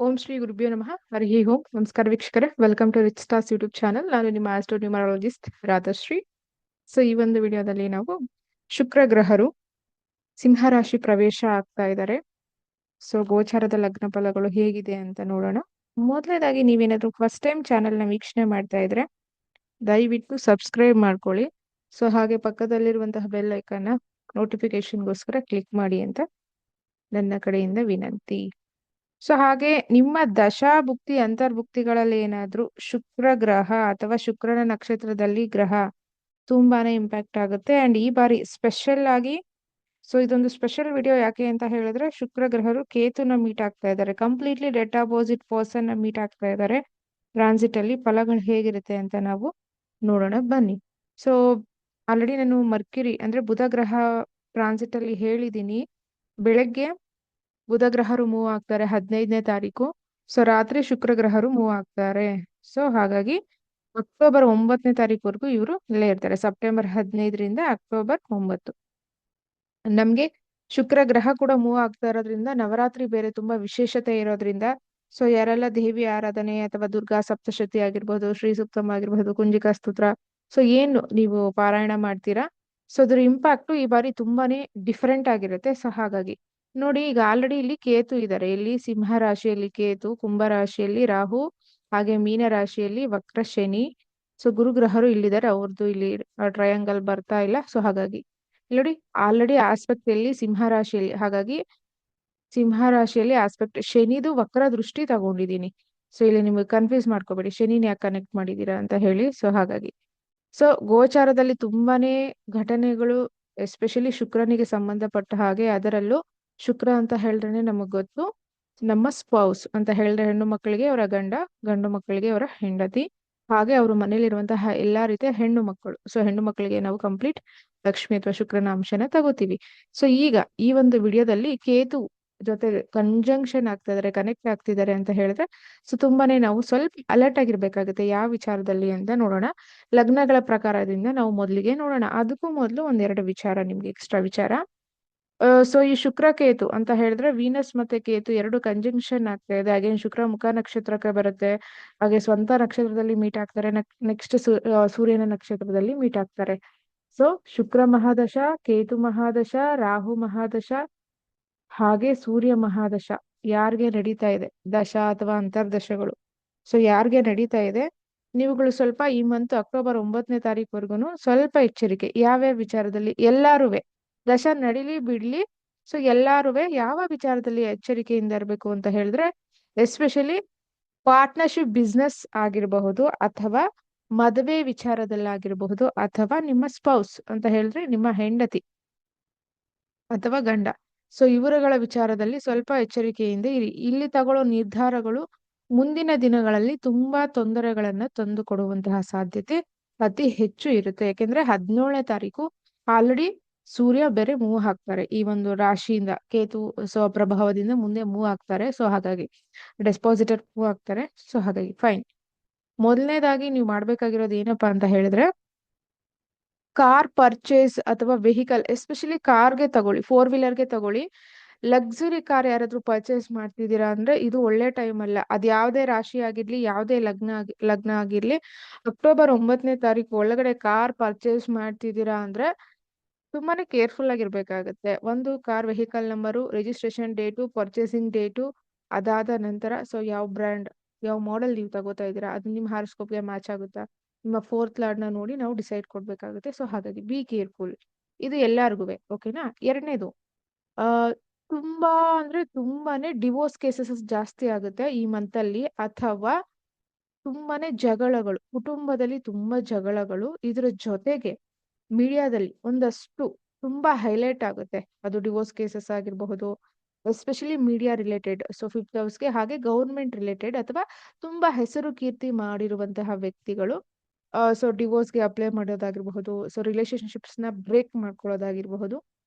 ಓಂ ಶ್ರೀ ಗುರುಭ್ಯೋ ನಮಃ ಹರಿ ಓಂ. ನಮಸ್ಕಾರ ವೀಕ್ಷಕರೇ, welcome to Rich Stars YouTube channel. ನಾನು ನಿಮ್ಮ ಆಸ್ಟ್ರೋ ನ್ಯೂಮರಾಲಜಿಸ್ಟ್ ರಾಧಶ್ರೀ. ಸೊ ಈ ಒಂದು ವಿಡಿಯೋದಲ್ಲಿ ನಾವು ಶುಕ್ರ ಗ್ರಹರು ಸಿಂಹ ರಾಶಿ ಪ್ರವೇಶ ಆಗ್ತಾ ಇದ್ದಾರೆ. ಸೊ ಗೋಚಾರದ ಲಗ್ನ ಫಲಗಳು ಹೇಗಿದೆ ಅಂತ ನೋಡೋಣ. ಮೊದಲನೇದಾಗಿ ನೀವೇನಾದ್ರೂ ಫಸ್ಟ್ ಟೈಮ್ ಚಾನೆಲ್ನ ವೀಕ್ಷಣೆ ಮಾಡ್ತಾ ಇದ್ರೆ ದಯವಿಟ್ಟು ಸಬ್ಸ್ಕ್ರೈಬ್ ಮಾಡ್ಕೊಳ್ಳಿ. ಸೊ ಹಾಗೆ ಪಕ್ಕದಲ್ಲಿರುವಂತಹ ಬೆಲ್ ಐಕನ್ನ ನೋಟಿಫಿಕೇಶನ್ಗೋಸ್ಕರ ಕ್ಲಿಕ್ ಮಾಡಿ ಅಂತ ನನ್ನ ಕಡೆಯಿಂದ ವಿನಂತಿ. ಸೊ ಹಾಗೆ ನಿಮ್ಮ ದಶಾಭುಕ್ತಿ ಅಂತರ್ಭುಕ್ತಿಗಳಲ್ಲಿ ಏನಾದ್ರೂ ಶುಕ್ರ ಗ್ರಹ ಅಥವಾ ಶುಕ್ರನ ನಕ್ಷತ್ರದಲ್ಲಿ ಗ್ರಹ ತುಂಬಾನೇ ಇಂಪ್ಯಾಕ್ಟ್ ಆಗುತ್ತೆ. ಅಂಡ್ ಈ ಬಾರಿ ಸ್ಪೆಷಲ್ ಆಗಿ, ಸೊ ಇದೊಂದು ಸ್ಪೆಷಲ್ ವಿಡಿಯೋ ಯಾಕೆ ಅಂತ ಹೇಳಿದ್ರೆ, ಶುಕ್ರ ಗ್ರಹರು ಕೇತುನ ಮೀಟ್ ಆಗ್ತಾ ಇದ್ದಾರೆ. Completely dead opposite person meet ಆಗ್ತಾ ಇದ್ದಾರೆ. ಟ್ರಾನ್ಸಿಟ್ ಅಲ್ಲಿ ಫಲಗಳು ಹೇಗಿರುತ್ತೆ ಅಂತ ನಾವು ನೋಡೋಣ ಬನ್ನಿ. ಸೊ ಆಲ್ರೆಡಿ ನಾನು ಮರ್ಕ್ಯುರಿ ಅಂದ್ರೆ ಬುಧ ಗ್ರಹ ಟ್ರಾನ್ಸಿಟ್ ಅಲ್ಲಿ ಹೇಳಿದೀನಿ. ಬೆಳಗ್ಗೆ ಬುಧ ಗ್ರಹರು ಮೂವ್ ಆಗ್ತಾರೆ 15ನೇ ತಾರೀಕು. ಸೊ ರಾತ್ರಿ ಶುಕ್ರ ಗ್ರಹರು ಮೂವ್ ಆಗ್ತಾರೆ. ಸೊ ಹಾಗಾಗಿ ಅಕ್ಟೋಬರ್ 9ನೇ ತಾರೀಕುವರೆಗೂ ಇವರು ಇಲ್ಲೇ ಇರ್ತಾರೆ. ಸೆಪ್ಟೆಂಬರ್ 15ರಿಂದ ಅಕ್ಟೋಬರ್ 9 ನಮ್ಗೆ ಶುಕ್ರ ಗ್ರಹ ಕೂಡ ಮೂವ್ ಆಗ್ತಾ ಇರೋದ್ರಿಂದ ನವರಾತ್ರಿ ಬೇರೆ ತುಂಬಾ ವಿಶೇಷತೆ ಇರೋದ್ರಿಂದ, ಸೊ ಯಾರೆಲ್ಲ ದೇವಿ ಆರಾಧನೆ ಅಥವಾ ದುರ್ಗಾ ಸಪ್ತಶತಿ ಆಗಿರ್ಬೋದು, ಶ್ರೀ ಸೂಕ್ತಮ್ ಆಗಿರ್ಬೋದು, ಕುಂಜಿಕಾ ಸ್ತೋತ್ರ, ಸೊ ಏನು ನೀವು ಪಾರಾಯಣ ಮಾಡ್ತೀರಾ, ಸೊ ಅದ್ರ ಇಂಪ್ಯಾಕ್ಟ್ ಈ ಬಾರಿ ತುಂಬಾನೇ ಡಿಫರೆಂಟ್ ಆಗಿರುತ್ತೆ. ಸೊ ಹಾಗಾಗಿ ನೋಡಿ, ಈಗ ಆಲ್ರೆಡಿ ಇಲ್ಲಿ ಕೇತು ಇದ್ದಾರೆ. ಇಲ್ಲಿ ಸಿಂಹ ರಾಶಿಯಲ್ಲಿ ಕೇತು, ಕುಂಭ ರಾಶಿಯಲ್ಲಿ ರಾಹು, ಹಾಗೆ ಮೀನ ರಾಶಿಯಲ್ಲಿ ವಕ್ರ ಶನಿ. ಸೊ ಗುರುಗ್ರಹರು ಇಲ್ಲಿದ್ದಾರೆ, ಅವ್ರದ್ದು ಇಲ್ಲಿ ಟ್ರಯಾಂಗಲ್ ಬರ್ತಾ ಇಲ್ಲ. ಸೊ ಹಾಗಾಗಿ ಇಲ್ಲಿ ನೋಡಿ, ಆಲ್ರೆಡಿ ಆಸ್ಪೆಕ್ಟ್ ಅಲ್ಲಿ ಸಿಂಹ ರಾಶಿಯಲ್ಲಿ, ಹಾಗಾಗಿ ಸಿಂಹ ರಾಶಿಯಲ್ಲಿ ಆಸ್ಪೆಕ್ಟ್ ಶನಿದು ವಕ್ರ ದೃಷ್ಟಿ ತಗೊಂಡಿದ್ದೀನಿ. ಸೊ ಇಲ್ಲಿ ನಿಮಗೆ ಕನ್ಫ್ಯೂಸ್ ಮಾಡ್ಕೋಬೇಡಿ, ಶನಿನ ಯಾಕೆ ಕನೆಕ್ಟ್ ಮಾಡಿದೀರಾ ಅಂತ ಹೇಳಿ. ಸೊ ಹಾಗಾಗಿ ಸೊ ಗೋಚಾರದಲ್ಲಿ ತುಂಬಾನೇ ಘಟನೆಗಳು, ಎಸ್ಪೆಷಲಿ ಶುಕ್ರನಿಗೆ ಸಂಬಂಧಪಟ್ಟ ಹಾಗೆ, ಅದರಲ್ಲೂ ಶುಕ್ರ ಅಂತ ಹೇಳಿದ್ರೆ ನಮಗ್ ಗೊತ್ತು, ನಮ್ಮ ಸ್ಪೌಸ್ ಅಂತ ಹೇಳಿದ್ರೆ ಹೆಣ್ಣು ಮಕ್ಕಳಿಗೆ ಅವರ ಗಂಡ, ಗಂಡು ಮಕ್ಕಳಿಗೆ ಅವರ ಹೆಂಡತಿ, ಹಾಗೆ ಅವರು ಮನೇಲಿರುವಂತಹ ಎಲ್ಲಾ ರೀತಿಯ ಹೆಣ್ಣು ಮಕ್ಕಳು. ಸೊ ಹೆಣ್ಣು ಮಕ್ಕಳಿಗೆ ನಾವು ಕಂಪ್ಲೀಟ್ ಲಕ್ಷ್ಮಿ ಅಥವಾ ಶುಕ್ರನ ಅಂಶನ ತಗೋತೀವಿ. ಸೊ ಈಗ ಈ ಒಂದು ವಿಡಿಯೋದಲ್ಲಿ ಕೇತು ಜೊತೆ ಕಂಜಂಕ್ಷನ್ ಆಗ್ತಾ ಇದಾರೆ, ಕನೆಕ್ಟ್ ಆಗ್ತಿದ್ದಾರೆ ಅಂತ ಹೇಳಿದ್ರೆ, ಸೊ ತುಂಬಾನೇ ನಾವು ಸ್ವಲ್ಪ ಅಲರ್ಟ್ ಆಗಿರ್ಬೇಕಾಗುತ್ತೆ. ಯಾವ ವಿಚಾರದಲ್ಲಿ ಅಂತ ನೋಡೋಣ. ಲಗ್ನಗಳ ಪ್ರಕಾರದಿಂದ ನಾವು ಮೊದಲಿಗೆ ನೋಡೋಣ. ಅದಕ್ಕೂ ಮೊದಲು ಒಂದೆರಡು ವಿಚಾರ, ನಿಮ್ಗೆ ಎಕ್ಸ್ಟ್ರಾ ವಿಚಾರ. ಸೊ ಈ ಶುಕ್ರ ಕೇತು ಅಂತ ಹೇಳಿದ್ರೆ ವೀನಸ್ ಮತ್ತೆ ಕೇತು ಎರಡು ಕಂಜಂಕ್ಷನ್ ಆಗ್ತಾ ಇದೆ. ಅಗೇನ್ ಶುಕ್ರ ಮುಖ ನಕ್ಷತ್ರಕ್ಕೆ ಬರುತ್ತೆ, ಹಾಗೆ ಸ್ವಂತ ನಕ್ಷತ್ರದಲ್ಲಿ ಮೀಟ್ ಆಗ್ತಾರೆ. ನೆಕ್ಸ್ಟ್ ಸೂರ್ಯನ ನಕ್ಷತ್ರದಲ್ಲಿ ಮೀಟ್ ಆಗ್ತಾರೆ. ಸೊ ಶುಕ್ರ ಮಹಾದಶ, ಕೇತು ಮಹಾದಶ, ರಾಹು ಮಹಾದಶ, ಹಾಗೆ ಸೂರ್ಯ ಮಹಾದಶ ಯಾರಿಗೆ ನಡೀತಾ ಇದೆ, ದಶ ಅಥವಾ ಅಂತರ್ದಶಗಳು, ಸೊ ಯಾರಿಗೆ ನಡೀತಾ ಇದೆ, ನೀವುಗಳು ಸ್ವಲ್ಪ ಈ ಮಂತ್ ಅಕ್ಟೋಬರ್ 9ನೇ ತಾರೀಕುವರೆಗೂ ಸ್ವಲ್ಪ ಎಚ್ಚರಿಕೆ. ಯಾವ್ಯಾವ ವಿಚಾರದಲ್ಲಿ ಎಲ್ಲಾರುವೆ ದಶ ನಡಿಲಿ ಬಿಡ್ಲಿ, ಸೊ ಎಲ್ಲಾರುವೆ ಯಾವ ವಿಚಾರದಲ್ಲಿ ಎಚ್ಚರಿಕೆಯಿಂದ ಇರಬೇಕು ಅಂತ ಹೇಳಿದ್ರೆ, ಎಸ್ಪೆಷಲಿ ಪಾರ್ಟ್ನರ್ಶಿಪ್ ಬಿಸ್ನೆಸ್ ಆಗಿರಬಹುದು, ಅಥವಾ ಮದುವೆ ವಿಚಾರದಲ್ಲಾಗಿರಬಹುದು, ಅಥವಾ ನಿಮ್ಮ ಸ್ಪೌಸ್ ಅಂತ ಹೇಳಿದ್ರೆ ನಿಮ್ಮ ಹೆಂಡತಿ ಅಥವಾ ಗಂಡ, ಸೊ ಇವರುಗಳ ವಿಚಾರದಲ್ಲಿ ಸ್ವಲ್ಪ ಎಚ್ಚರಿಕೆಯಿಂದ ಇರಿ. ಇಲ್ಲಿ ತಗೊಳ್ಳೋ ನಿರ್ಧಾರಗಳು ಮುಂದಿನ ದಿನಗಳಲ್ಲಿ ತುಂಬಾ ತೊಂದರೆಗಳನ್ನ ತಂದು ಕೊಡುವಂತಹ ಸಾಧ್ಯತೆ ಅತಿ ಹೆಚ್ಚು ಇರುತ್ತೆ. ಯಾಕೆಂದ್ರೆ 17ನೇ ತಾರೀಕು ಆಲ್ರೆಡಿ ಸೂರ್ಯ ಬೇರೆ ಮೂವ್ ಆಗ್ತಾರೆ ಈ ಒಂದು ರಾಶಿಯಿಂದ. ಕೇತು ಪ್ರಭಾವದಿಂದ ಮುಂದೆ ಮೂವ್ ಆಗ್ತಾರೆ. ಸೊ ಹಾಗಾಗಿ ಡೆಸ್ಪಾಸಿಟರ್ ಮೂವ್ ಆಗ್ತಾರೆ. ಸೊ ಹಾಗಾಗಿ ಫೈನ್. ಮೊದಲನೇದಾಗಿ ನೀವು ಮಾಡ್ಬೇಕಾಗಿರೋದು ಏನಪ್ಪಾ ಅಂತ ಹೇಳಿದ್ರೆ, ಕಾರ್ ಪರ್ಚೇಸ್ ಅಥವಾ ವೆಹಿಕಲ್, ಎಸ್ಪೆಷಲಿ ಕಾರ್ಗೆ ತಗೊಳ್ಳಿ, 4 ವೀಲರ್ಗೆ ತಗೊಳ್ಳಿ. ಲಕ್ಸುರಿ ಕಾರ್ ಯಾರಾದ್ರೂ ಪರ್ಚೇಸ್ ಮಾಡ್ತಿದ್ದೀರಾ ಅಂದ್ರೆ ಇದು ಒಳ್ಳೆ ಟೈಮ್ ಅಲ್ಲ. ಅದ್ ಯಾವ್ದೇ ರಾಶಿ ಆಗಿರ್ಲಿ, ಯಾವ್ದೇ ಲಗ್ನ ಆಗಿರ್ಲಿ, ಅಕ್ಟೋಬರ್ 9ನೇ ತಾರೀಕು ಒಳಗಡೆ ಕಾರ್ ಪರ್ಚೇಸ್ ಮಾಡ್ತಿದ್ದೀರಾ ಅಂದ್ರೆ ತುಂಬಾನೇ ಕೇರ್ಫುಲ್ ಆಗಿರ್ಬೇಕಾಗತ್ತೆ. ಒಂದು car vehicle number, registration date, purchasing date, ಅದಾದ ನಂತರ ಸೊ ಯಾವ ಬ್ರ್ಯಾಂಡ್, ಯಾವ ಮಾಡೆಲ್ ನೀವು ತಗೋತಾ ಇದ್ದೀರಾ, ಅದು ನಿಮ್ಮ ಹಾರೋಸ್ಕೋಪ್ಗೆ ಮ್ಯಾಚ್ ಆಗುತ್ತಾ, ನಿಮ್ಮ ಫೋರ್ತ್ ಲಾರ್ಡ್ನ ನೋಡಿ ನಾವು ಡಿಸೈಡ್ ಕೊಡ್ಬೇಕಾಗುತ್ತೆ. ಸೊ ಹಾಗಾಗಿ ಬಿ ಕೇರ್ಫುಲ್, ಇದು ಎಲ್ಲಾರ್ಗು. ಓಕೆನಾ. ಎರಡನೇದು, ಆ ತುಂಬಾ ಅಂದ್ರೆ ತುಂಬಾನೇ ಡಿವೋರ್ಸ್ ಕೇಸಸ್ ಜಾಸ್ತಿ ಆಗುತ್ತೆ ಈ ಮಂತ್ ಅಲ್ಲಿ, ಅಥವಾ ತುಂಬಾನೇ ಜಗಳಗಳು, ಕುಟುಂಬದಲ್ಲಿ ತುಂಬಾ ಜಗಳಗಳು. ಇದ್ರ ಜೊತೆಗೆ ಮೀಡಿಯಾದಲ್ಲಿ ಒಂದಷ್ಟು ತುಂಬಾ ಹೈಲೈಟ್ ಆಗುತ್ತೆ, ಅದು ಡಿವೋರ್ಸ್ ಕೇಸಸ್ ಆಗಿರಬಹುದು, especially media related. So fifth ಹೌಸ್ಗೆ, ಹಾಗೆ ಗೌರ್ಮೆಂಟ್ ರಿಲೇಟೆಡ್ ಅಥವಾ ತುಂಬಾ ಹೆಸರು ಕೀರ್ತಿ ಮಾಡಿರುವಂತಹ ವ್ಯಕ್ತಿಗಳು ಸೊ ಡಿವೋರ್ಸ್ಗೆ ಅಪ್ಲೈ ಮಾಡೋದಾಗಿರಬಹುದು, ಸೊ ರಿಲೇಶನ್ಶಿಪ್ಸ್ ನ ಬ್ರೇಕ್ ಮಾಡ್ಕೊಳ್ಳೋದಾಗಿರಬಹುದು.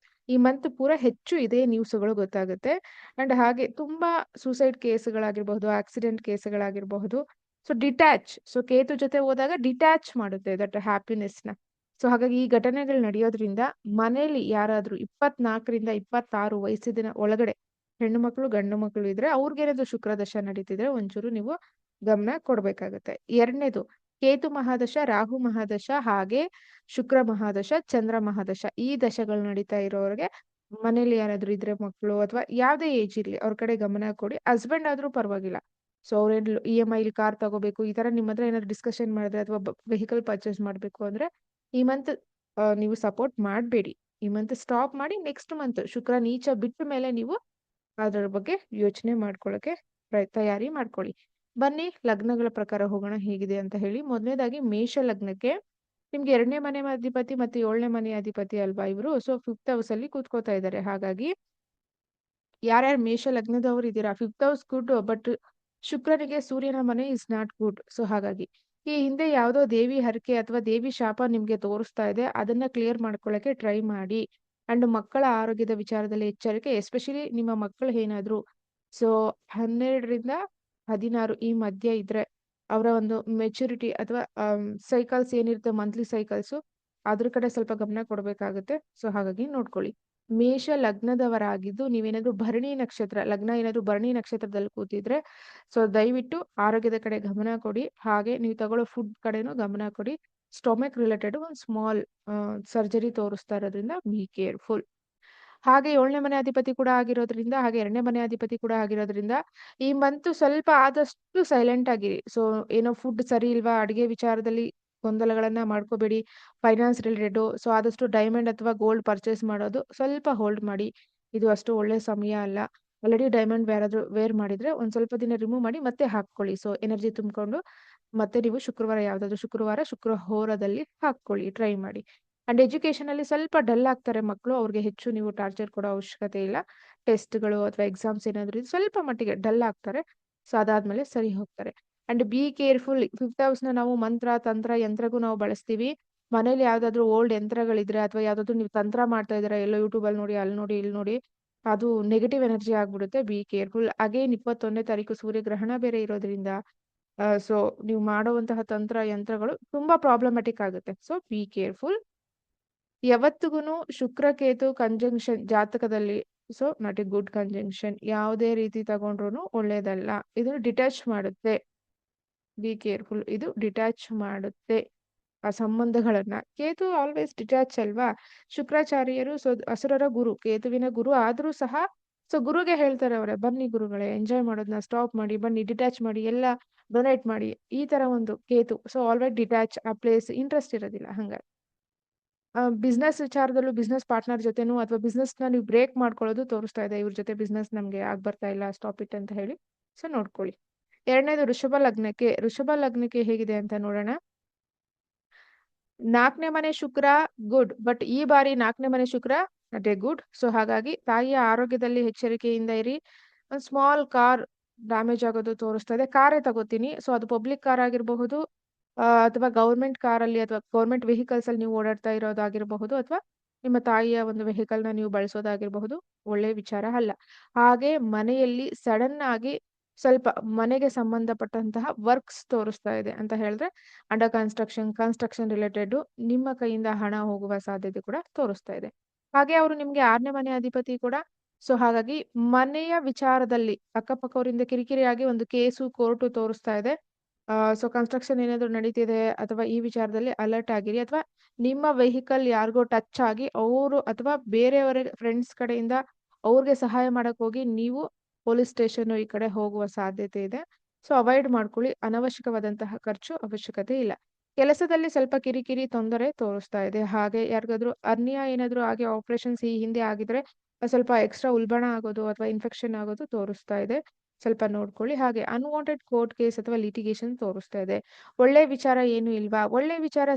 ಈ ಮಂತ್ ಪೂರ ಹೆಚ್ಚು ಇದೇ ನ್ಯೂಸ್ಗಳು ಗೊತ್ತಾಗುತ್ತೆ. ಅಂಡ್ ಹಾಗೆ ತುಂಬಾ ಸೂಸೈಡ್ ಕೇಸ್ಗಳಾಗಿರಬಹುದು, ಆಕ್ಸಿಡೆಂಟ್ ಕೇಸ್ಗಳಾಗಿರಬಹುದು. ಸೊ ಡಿಟ್ಯಾಚ್, ಸೊ ಕೇತು ಜೊತೆ ಹೋದಾಗ ಡಿಟ್ಯಾಚ್ ಮಾಡುತ್ತೆ ದಟ್ ಹ್ಯಾಪಿನೆಸ್ ನ. ಸೊ ಹಾಗಾಗಿ ಈ ಘಟನೆಗಳು ನಡೆಯೋದ್ರಿಂದ ಮನೆಯಲ್ಲಿ ಯಾರಾದ್ರೂ 24ರಿಂದ 26 ವಯಸ್ಸಿನ ಒಳಗಡೆ ಹೆಣ್ಣು ಮಕ್ಕಳು ಗಂಡು ಮಕ್ಕಳು ಇದ್ರೆ ಅವ್ರಿಗೇನಾದ್ರು ಶುಕ್ರ ದಶ ನಡೀತಿದ್ರೆ ಒಂಚೂರು ನೀವು ಗಮನ ಕೊಡ್ಬೇಕಾಗತ್ತೆ. ಎರಡನೇದು ಕೇತು ಮಹಾದಶ, ರಾಹು ಮಹಾದಶ, ಹಾಗೆ ಶುಕ್ರ ಮಹಾದಶ, ಚಂದ್ರ ಮಹಾದಶ ಈ ದಶಗಳು ನಡೀತಾ ಇರೋರಿಗೆ ಮನೇಲಿ ಯಾರಾದ್ರೂ ಇದ್ರೆ ಮಕ್ಕಳು ಅಥವಾ ಯಾವ್ದೇ ಏಜ್ ಇರ್ಲಿ ಅವ್ರ ಕಡೆ ಗಮನ ಕೊಡಿ. ಹಸ್ಬೆಂಡ್ ಆದ್ರೂ ಪರವಾಗಿಲ್ಲ. ಸೊ ಅವ್ರೇನ್ EMI ಕಾರ್ ತಗೋಬೇಕು ಈ ತರ ನಿಮ್ಮ ಹತ್ರ ಏನಾದ್ರು ಡಿಸ್ಕಷನ್ ಮಾಡಿದ್ರೆ ಅಥವಾ ವೆಹಿಕಲ್ ಪರ್ಚೇಸ್ ಮಾಡ್ಬೇಕು ಅಂದ್ರೆ ಈ ಮಂತ್ ನೀವು ಸಪೋರ್ಟ್ ಮಾಡಬೇಡಿ. ಈ ಮಂತ್ ಸ್ಟಾಪ್ ಮಾಡಿ ನೆಕ್ಸ್ಟ್ ಮಂತ್ ಶುಕ್ರ ನೀಚ ಬಿಟ್ಟ ಮೇಲೆ ನೀವು ಅದರ ಬಗ್ಗೆ ಯೋಚನೆ ಮಾಡ್ಕೊಳ್ಳೋಕೆ ತಯಾರಿ ಮಾಡ್ಕೊಳ್ಳಿ. ಬನ್ನಿ ಲಗ್ನಗಳ ಪ್ರಕಾರ ಹೋಗೋಣ ಹೇಗಿದೆ ಅಂತ ಹೇಳಿ. ಮೊದಲನೇದಾಗಿ ಮೇಷ ಲಗ್ನಕ್ಕೆ ನಿಮ್ಗೆ 2ನೇ ಮನೆ ಅಧಿಪತಿ ಮತ್ತೆ 7ನೇ ಮನೆ ಅಧಿಪತಿ ಅಲ್ವಾ ಇವರು. ಸೊ 5th ಹೌಸ್ ಅಲ್ಲಿ ಕೂತ್ಕೋತಾ ಇದ್ದಾರೆ. ಹಾಗಾಗಿ ಯಾರ್ಯಾರು ಮೇಷ ಲಗ್ನದವ್ರು ಇದ್ದೀರಾ 5th ಹೌಸ್ ಗುಡ್, ಬಟ್ ಶುಕ್ರನಿಗೆ ಸೂರ್ಯನ ಮನೆ ಇಸ್ ನಾಟ್ ಗುಡ್. ಸೊ ಹಾಗಾಗಿ ಈ ಹಿಂದೆ ಯಾವುದೋ ದೇವಿ ಹರಕೆ ಅಥವಾ ದೇವಿ ಶಾಪ ನಿಮ್ಗೆ ತೋರಿಸ್ತಾ ಇದೆ, ಅದನ್ನ ಕ್ಲಿಯರ್ ಮಾಡ್ಕೊಳ್ಳಕ್ಕೆ ಟ್ರೈ ಮಾಡಿ. ಅಂಡ್ ಮಕ್ಕಳ ಆರೋಗ್ಯದ ವಿಚಾರದಲ್ಲಿ ಎಚ್ಚರಿಕೆ, ಎಸ್ಪೆಷಲಿ ನಿಮ್ಮ ಮಕ್ಕಳು ಏನಾದ್ರು ಸೊ 12ರಿಂದ 16 ಈ ಮಧ್ಯೆ ಇದ್ರೆ ಅವರ ಒಂದು ಮೆಚುರಿಟಿ ಅಥವಾ ಸೈಕಲ್ಸ್ ಏನಿರುತ್ತೆ ಮಂತ್ಲಿ ಸೈಕಲ್ಸ್ ಅದ್ರ ಕಡೆ ಸ್ವಲ್ಪ ಗಮನ ಕೊಡಬೇಕಾಗುತ್ತೆ. ಸೊ ಹಾಗಾಗಿ ನೋಡ್ಕೊಳ್ಳಿ. ಮೇಷ ಲಗ್ನದವರಾಗಿದ್ದು ನೀವೇನಾದ್ರೂ ಭರಣಿ ನಕ್ಷತ್ರ ಲಗ್ನ ಏನಾದ್ರು ಭರಣಿ ನಕ್ಷತ್ರದಲ್ಲಿ ಕೂತಿದ್ರೆ ಸೊ ದಯವಿಟ್ಟು ಆರೋಗ್ಯದ ಕಡೆ ಗಮನ ಕೊಡಿ. ಹಾಗೆ ನೀವು ತಗೊಳ್ಳೋ ಫುಡ್ ಕಡೆನೂ ಗಮನ ಕೊಡಿ. ಸ್ಟೊಮಕ್ ರಿಲೇಟೆಡ್ ಒಂದು ಸ್ಮಾಲ್ ಸರ್ಜರಿ ತೋರಿಸ್ತಾ ಇರೋದ್ರಿಂದ ಬಿ ಕೇರ್ಫುಲ್. ಹಾಗೆ 7ನೇ ಮನೆ ಅಧಿಪತಿ ಕೂಡ ಆಗಿರೋದ್ರಿಂದ ಹಾಗೆ 2ನೇ ಮನೆ ಅಧಿಪತಿ ಕೂಡ ಆಗಿರೋದ್ರಿಂದ ಈ ಮಂತ್ ಸ್ವಲ್ಪ ಆದಷ್ಟು ಸೈಲೆಂಟ್ ಆಗಿರಿ. ಸೊ ಏನೋ ಫುಡ್ ಸರಿ ಇಲ್ವಾ, ಅಡಿಗೆ ವಿಚಾರದಲ್ಲಿ ಗೊಂದಲಗಳನ್ನ ಮಾಡ್ಕೋಬೇಡಿ. ಫೈನಾನ್ಸ್ ರಿಲೇಟೆಡ್ ಸೊ ಆದಷ್ಟು ಡೈಮಂಡ್ ಅಥವಾ ಗೋಲ್ಡ್ ಪರ್ಚೇಸ್ ಮಾಡೋದು ಸ್ವಲ್ಪ ಹೋಲ್ಡ್ ಮಾಡಿ. ಇದು ಅಷ್ಟು ಒಳ್ಳೆ ಸಮಯ ಅಲ್ಲ. ಆಲ್ರೆಡಿ ಡೈಮಂಡ್ ಯಾರಾದ್ರೂ ವೇರ್ ಮಾಡಿದ್ರೆ ಒಂದ್ ಸ್ವಲ್ಪ ದಿನ ರಿಮೂವ್ ಮಾಡಿ ಮತ್ತೆ ಹಾಕೊಳ್ಳಿ. ಸೊ ಎನರ್ಜಿ ತುಂಬಿಕೊಂಡು ಮತ್ತೆ ನೀವು ಶುಕ್ರವಾರ ಯಾವ್ದಾದ್ರು ಶುಕ್ರ ಹೋರದಲ್ಲಿ ಹಾಕೊಳ್ಳಿ, ಟ್ರೈ ಮಾಡಿ. ಅಂಡ್ ಎಜುಕೇಶನ್ ಅಲ್ಲಿ ಸ್ವಲ್ಪ ಡಲ್ ಆಗ್ತಾರೆ ಮಕ್ಕಳು. ಅವ್ರಿಗೆ ಹೆಚ್ಚು ನೀವು ಟಾರ್ಚರ್ ಕೊಡೋ ಅವಶ್ಯಕತೆ ಇಲ್ಲ. ಟೆಸ್ಟ್ಗಳು ಅಥವಾ ಎಕ್ಸಾಮ್ಸ್ ಏನಾದ್ರು ಇದ್ರೆ ಸ್ವಲ್ಪ ಮಟ್ಟಿಗೆ ಡಲ್ ಆಗ್ತಾರೆ. ಸೊ ಅದಾದ್ಮೇಲೆ ಸರಿ ಹೋಗ್ತಾರೆ. And be careful. 5th house ನ ನಾವು ಮಂತ್ರ ತಂತ್ರ ಯಂತ್ರಗೂ ನಾವು ಬಳಸ್ತೀವಿ. ಮನೇಲಿ ಯಾವ್ದಾದ್ರು ಓಲ್ಡ್ ಯಂತ್ರಗಳಿದ್ರೆ ಅಥವಾ ಯಾವ್ದಾದ್ರು ನೀವು ತಂತ್ರ ಮಾಡ್ತಾ ಇದ್ದೀರಾ ಎಲ್ಲೋ ಯೂಟ್ಯೂಬ್ ಅಲ್ಲಿ ನೋಡಿ ಅಲ್ಲಿ ನೋಡಿ ಇಲ್ಲಿ ನೋಡಿ ಅದು ನೆಗೆಟಿವ್ ಎನರ್ಜಿ ಆಗ್ಬಿಡುತ್ತೆ. Be careful. ಅಗೇನ್ 21ನೇ ತಾರೀಕು ಸೂರ್ಯಗ್ರಹಣ ಬೇರೆ ಇರೋದ್ರಿಂದ ಸೊ ನೀವು ಮಾಡುವಂತಹ ತಂತ್ರ ಯಂತ್ರಗಳು ತುಂಬಾ ಪ್ರಾಬ್ಲಮ್ಯಾಟಿಕ್ ಆಗುತ್ತೆ. So be careful. ಯಾವತ್ತಿಗೂನು ಶುಕ್ರ ಕೇತು ಕಂಜಂಕ್ಷನ್ ಜಾತಕದಲ್ಲಿ so not a good conjunction. ಯಾವುದೇ ರೀತಿ ತಗೊಂಡ್ರು ಒಳ್ಳೇದಲ್ಲ. ಇದು ಡಿಟ್ಯಾಚ್ ಮಾಡುತ್ತೆ. Be careful. ಇದು ಡಿಟ್ಯಾಚ್ ಮಾಡುತ್ತೆ ಆ ಸಂಬಂಧಗಳನ್ನ. ಕೇತು ಆಲ್ವೇಸ್ ಡಿಟ್ಯಾಚ್ ಅಲ್ವಾ. ಶುಕ್ರಾಚಾರ್ಯರು ಸೊ ಅಸುರರ ಗುರು, ಕೇತುವಿನ ಗುರು ಆದ್ರೂ ಸಹ ಸೊ ಗುರುಗೆ ಹೇಳ್ತಾರೆ ಅವರೇ, ಬನ್ನಿ ಗುರುಗಳೇ ಎಂಜಾಯ್ ಮಾಡೋದನ್ನ ಸ್ಟಾಪ್ ಮಾಡಿ, ಬನ್ನಿ ಡಿಟ್ಯಾಚ್ ಮಾಡಿ, ಎಲ್ಲ ಡೊನೇಟ್ ಮಾಡಿ. ಈ ತರ ಒಂದು ಕೇತು ಸೊ ಆಲ್ವೇಸ್ ಡಿಟ್ಯಾಚ್, ಆ ಪ್ಲೇಸ್ ಇಂಟ್ರೆಸ್ಟ್ ಇರೋದಿಲ್ಲ. ಹಂಗಾಗಿ ಬಿಸ್ನೆಸ್ ವಿಚಾರದಲ್ಲೂ ಬಿಸ್ನೆಸ್ ಪಾರ್ಟ್ನರ್ ಜೊತೆನೂ ಅಥವಾ ಬಿಸ್ನೆಸ್ ನ ನೀವು ಬ್ರೇಕ್ ಮಾಡ್ಕೊಳ್ಳೋದು ತೋರಿಸ್ತಾ ಇದೆ. ಇವ್ರ ಜೊತೆ ಬಿಸ್ನೆಸ್ ನಮ್ಗೆ ಆಗ್ ಬರ್ತಾ ಇಲ್ಲ, ಸ್ಟಾಪ್ ಇಟ್ ಅಂತ ಹೇಳಿ. ಸೊ ನೋಡ್ಕೊಳ್ಳಿ. ಎರಡನೇದು ಋಷಭ ಲಗ್ನಕ್ಕೆ ಹೇಗಿದೆ ಅಂತ ನೋಡೋಣ. 4ನೇ ಮನೆ ಶುಕ್ರ ಗುಡ್, ಬಟ್ ಈ ಬಾರಿ 4ನೇ ಮನೆ ಶುಕ್ರ ನಾಟ್ ಎ ಗುಡ್. ಸೊ ಹಾಗಾಗಿ ತಾಯಿಯ ಆರೋಗ್ಯದಲ್ಲಿ ಎಚ್ಚರಿಕೆಯಿಂದ ಇರಿ. ಒಂದು ಸ್ಮಾಲ್ ಕಾರ್ ಡ್ಯಾಮೇಜ್ ಆಗೋದು ತೋರಿಸ್ತಾ ಇದೆ. ಕಾರೇ ತಗೋತೀನಿ. ಸೊ ಅದು ಪಬ್ಲಿಕ್ ಕಾರ್ ಆಗಿರಬಹುದು ಅಥವಾ ಗೌರ್ಮೆಂಟ್ ಕಾರಲ್ಲಿ ಅಥವಾ ಗೌರ್ಮೆಂಟ್ ವೆಹಿಕಲ್ಸ್ ಅಲ್ಲಿ ನೀವು ಓಡಾಡ್ತಾ ಇರೋದಾಗಿರಬಹುದು ಅಥವಾ ನಿಮ್ಮ ತಾಯಿಯ ಒಂದು ವೆಹಿಕಲ್ ನ ನೀವು ಬಳಸೋದಾಗಿರಬಹುದು. ಒಳ್ಳೆ ವಿಚಾರ ಅಲ್ಲ. ಹಾಗೆ ಮನೆಯಲ್ಲಿ ಸಡನ್ ಆಗಿ ಸ್ವಲ್ಪ ಮನೆಗೆ ಸಂಬಂಧಪಟ್ಟಂತಹ ವರ್ಕ್ಸ್ ತೋರಿಸ್ತಾ ಇದೆ ಅಂತ ಹೇಳಿದ್ರೆ ಅಂಡರ್ ಕನ್ಸ್ಟ್ರಕ್ಷನ್ ರಿಲೇಟೆಡ್ ನಿಮ್ಮ ಕೈಯಿಂದ ಹಣ ಹೋಗುವ ಸಾಧ್ಯತೆ ಕೂಡ ತೋರಿಸ್ತಾ ಇದೆ. ಹಾಗೆ ಅವರು ನಿಮ್ಗೆ 6ನೇ ಮನೆ ಅಧಿಪತಿ ಕೂಡ. ಸೊ ಹಾಗಾಗಿ ಮನೆಯ ವಿಚಾರದಲ್ಲಿ ಅಕ್ಕಪಕ್ಕವರಿಂದ ಕಿರಿಕಿರಿಯಾಗಿ ಒಂದು ಕೇಸು ಕೋರ್ಟು ತೋರಿಸ್ತಾ ಇದೆ. ಸೊ ಕನ್ಸ್ಟ್ರಕ್ಷನ್ ಏನಾದ್ರು ನಡೀತಿದೆ ಅಥವಾ ಈ ವಿಚಾರದಲ್ಲಿ ಅಲರ್ಟ್ ಆಗಿರಿ. ಅಥವಾ ನಿಮ್ಮ ವೆಹಿಕಲ್ ಯಾರಿಗೋ ಟಚ್ ಆಗಿ ಅವರು ಅಥವಾ ಬೇರೆಯವರ ಫ್ರೆಂಡ್ಸ್ ಕಡೆಯಿಂದ ಅವ್ರಿಗೆ ಸಹಾಯ ಮಾಡಕ್ ಹೋಗಿ ನೀವು ಪೊಲೀಸ್ ಸ್ಟೇಷನ್ ಈ ಕಡೆ ಹೋಗುವ ಸಾಧ್ಯತೆ ಇದೆ. ಸೊ ಅವಾಯ್ಡ್ ಮಾಡ್ಕೊಳ್ಳಿ. ಅನವಶ್ಯಕವಾದಂತಹ ಖರ್ಚು ಅವಶ್ಯಕತೆ ಇಲ್ಲ. ಕೆಲಸದಲ್ಲಿ ಸ್ವಲ್ಪ ಕಿರಿಕಿರಿ ತೊಂದರೆ ತೋರಿಸ್ತಾ ಇದೆ. ಹಾಗೆ ಯಾರಿಗಾದ್ರೂ ಅರ್ನಿಯಾ ಏನಾದ್ರು ಆಗಿ ಆಪರೇಷನ್ಸ್ ಈ ಹಿಂದೆ ಆಗಿದ್ರೆ ಸ್ವಲ್ಪ ಎಕ್ಸ್ಟ್ರಾ ಉಲ್ಬಣ ಆಗೋದು ಅಥವಾ ಇನ್ಫೆಕ್ಷನ್ ಆಗೋದು ತೋರಿಸ್ತಾ ಇದೆ. ಸ್ವಲ್ಪ ನೋಡ್ಕೊಳ್ಳಿ. ಹಾಗೆ ಅನ್ವಾಂಟೆಡ್ ಕೋರ್ಟ್ ಕೇಸ್ ಅಥವಾ ಲಿಟಿಗೇಷನ್ ತೋರಿಸ್ತಾ ಇದೆ. ಒಳ್ಳೆ ವಿಚಾರ ಏನು ಇಲ್ವಾ? ಒಳ್ಳೆ ವಿಚಾರ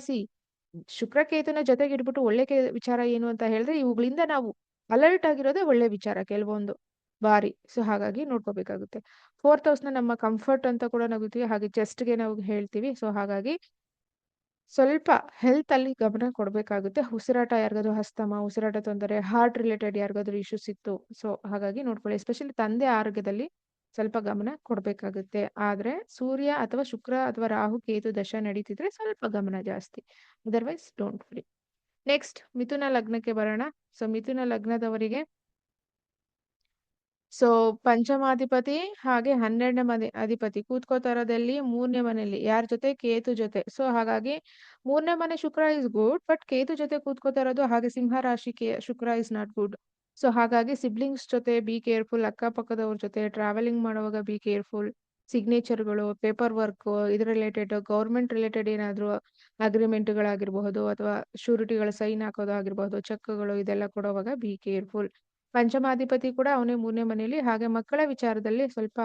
ಶುಕ್ರಕೇತುನ ಜೊತೆಗೆ ಇಟ್ಬಿಟ್ಟು ಒಳ್ಳೆ ವಿಚಾರ ಏನು ಅಂತ ಹೇಳಿದ್ರೆ ಇವುಗಳಿಂದ ನಾವು ಅಲರ್ಟ್ ಆಗಿರೋದೇ ಒಳ್ಳೆ ವಿಚಾರ ಕೆಲವೊಂದು ಬಾರಿ. ಸೊ ಹಾಗಾಗಿ ನೋಡ್ಕೋಬೇಕಾಗುತ್ತೆ. 4th ಹೌಸ್ ನ ನಮ್ಮ ಕಂಫರ್ಟ್ ಅಂತ ಕೂಡ ನಗುತ್ತೀವಿ. ಹಾಗೆ ಚೆಸ್ಟ್ಗೆ ನಾವು ಹೇಳ್ತೀವಿ. ಸೊ ಹಾಗಾಗಿ ಸ್ವಲ್ಪ ಹೆಲ್ತ್ ಅಲ್ಲಿ ಗಮನ ಕೊಡ್ಬೇಕಾಗುತ್ತೆ. ಉಸಿರಾಟ ಯಾರಿಗಾದ್ರೂ ಉಸಿರಾಟ ತೊಂದರೆ, ಹಾರ್ಟ್ ರಿಲೇಟೆಡ್ ಯಾರಿಗಾದ್ರೂ ಇಶ್ಯೂಸ್ ಇತ್ತು. ಸೊ ಹಾಗಾಗಿ ನೋಡ್ಕೊಳ್ಳಿ. ಎಸ್ಪೆಷಲಿ ತಂದೆ ಆರೋಗ್ಯದಲ್ಲಿ ಸ್ವಲ್ಪ ಗಮನ ಕೊಡ್ಬೇಕಾಗುತ್ತೆ. ಆದ್ರೆ ಸೂರ್ಯ ಅಥವಾ ಶುಕ್ರ ಅಥವಾ ರಾಹು ಕೇತು ದಶ ನಡೀತಿದ್ರೆ ಸ್ವಲ್ಪ ಗಮನ ಜಾಸ್ತಿ. Otherwise don't worry. ನೆಕ್ಸ್ಟ್ ಮಿಥುನ ಲಗ್ನಕ್ಕೆ ಬರೋಣ. ಸೊ ಮಿಥುನ ಲಗ್ನದವರಿಗೆ ಸೊ ಪಂಚಮಾಧಿಪತಿ ಹಾಗೆ 12ನೇ ಮನೆ ಅಧಿಪತಿ ಕೂತ್ಕೋತಾ ಇರೋದೆಲ್ಲಿ 3ನೇ ಮನೆಯಲ್ಲಿ ಯಾರ ಜೊತೆ? ಕೇತು ಜೊತೆ. ಸೊ ಹಾಗಾಗಿ 3ನೇ ಮನೆ ಶುಕ್ರ ಇಸ್ ಗುಡ್, ಬಟ್ ಕೇತು ಜೊತೆ ಕೂತ್ಕೋತಾ ಇರೋದು, ಹಾಗೆ ಸಿಂಹ ರಾಶಿ ಶುಕ್ರ ಇಸ್ ನಾಟ್ ಗುಡ್. ಸೊ ಹಾಗಾಗಿ ಸಿಬ್ಲಿಂಗ್ಸ್ ಜೊತೆ ಬಿ ಕೇರ್ಫುಲ್, ಅಕ್ಕಪಕ್ಕದವ್ರ ಜೊತೆ ಟ್ರಾವೆಲಿಂಗ್ ಮಾಡುವಾಗ ಬಿ ಕೇರ್ಫುಲ್. ಸಿಗ್ನೇಚರ್ಗಳು, ಪೇಪರ್ ವರ್ಕ್, ಇದ್ರ ರಿಲೇಟೆಡ್ ಗೌರ್ಮೆಂಟ್ ರಿಲೇಟೆಡ್ ಏನಾದ್ರು ಅಗ್ರಿಮೆಂಟ್ಗಳಾಗಿರಬಹುದು ಅಥವಾ ಶ್ಯೂರಿಟಿಗಳ ಸೈನ್ ಹಾಕೋದು ಆಗಿರಬಹುದು, ಚೆಕ್ಗಳು ಇದೆಲ್ಲ ಕೊಡುವಾಗ ಬಿ ಕೇರ್ಫುಲ್. ಪಂಚಮಾಧಿಪತಿ ಕೂಡ ಅವನೇ 3ನೇ ಮನೆಯಲ್ಲಿ. ಹಾಗೆ ಮಕ್ಕಳ ವಿಚಾರದಲ್ಲಿ ಸ್ವಲ್ಪ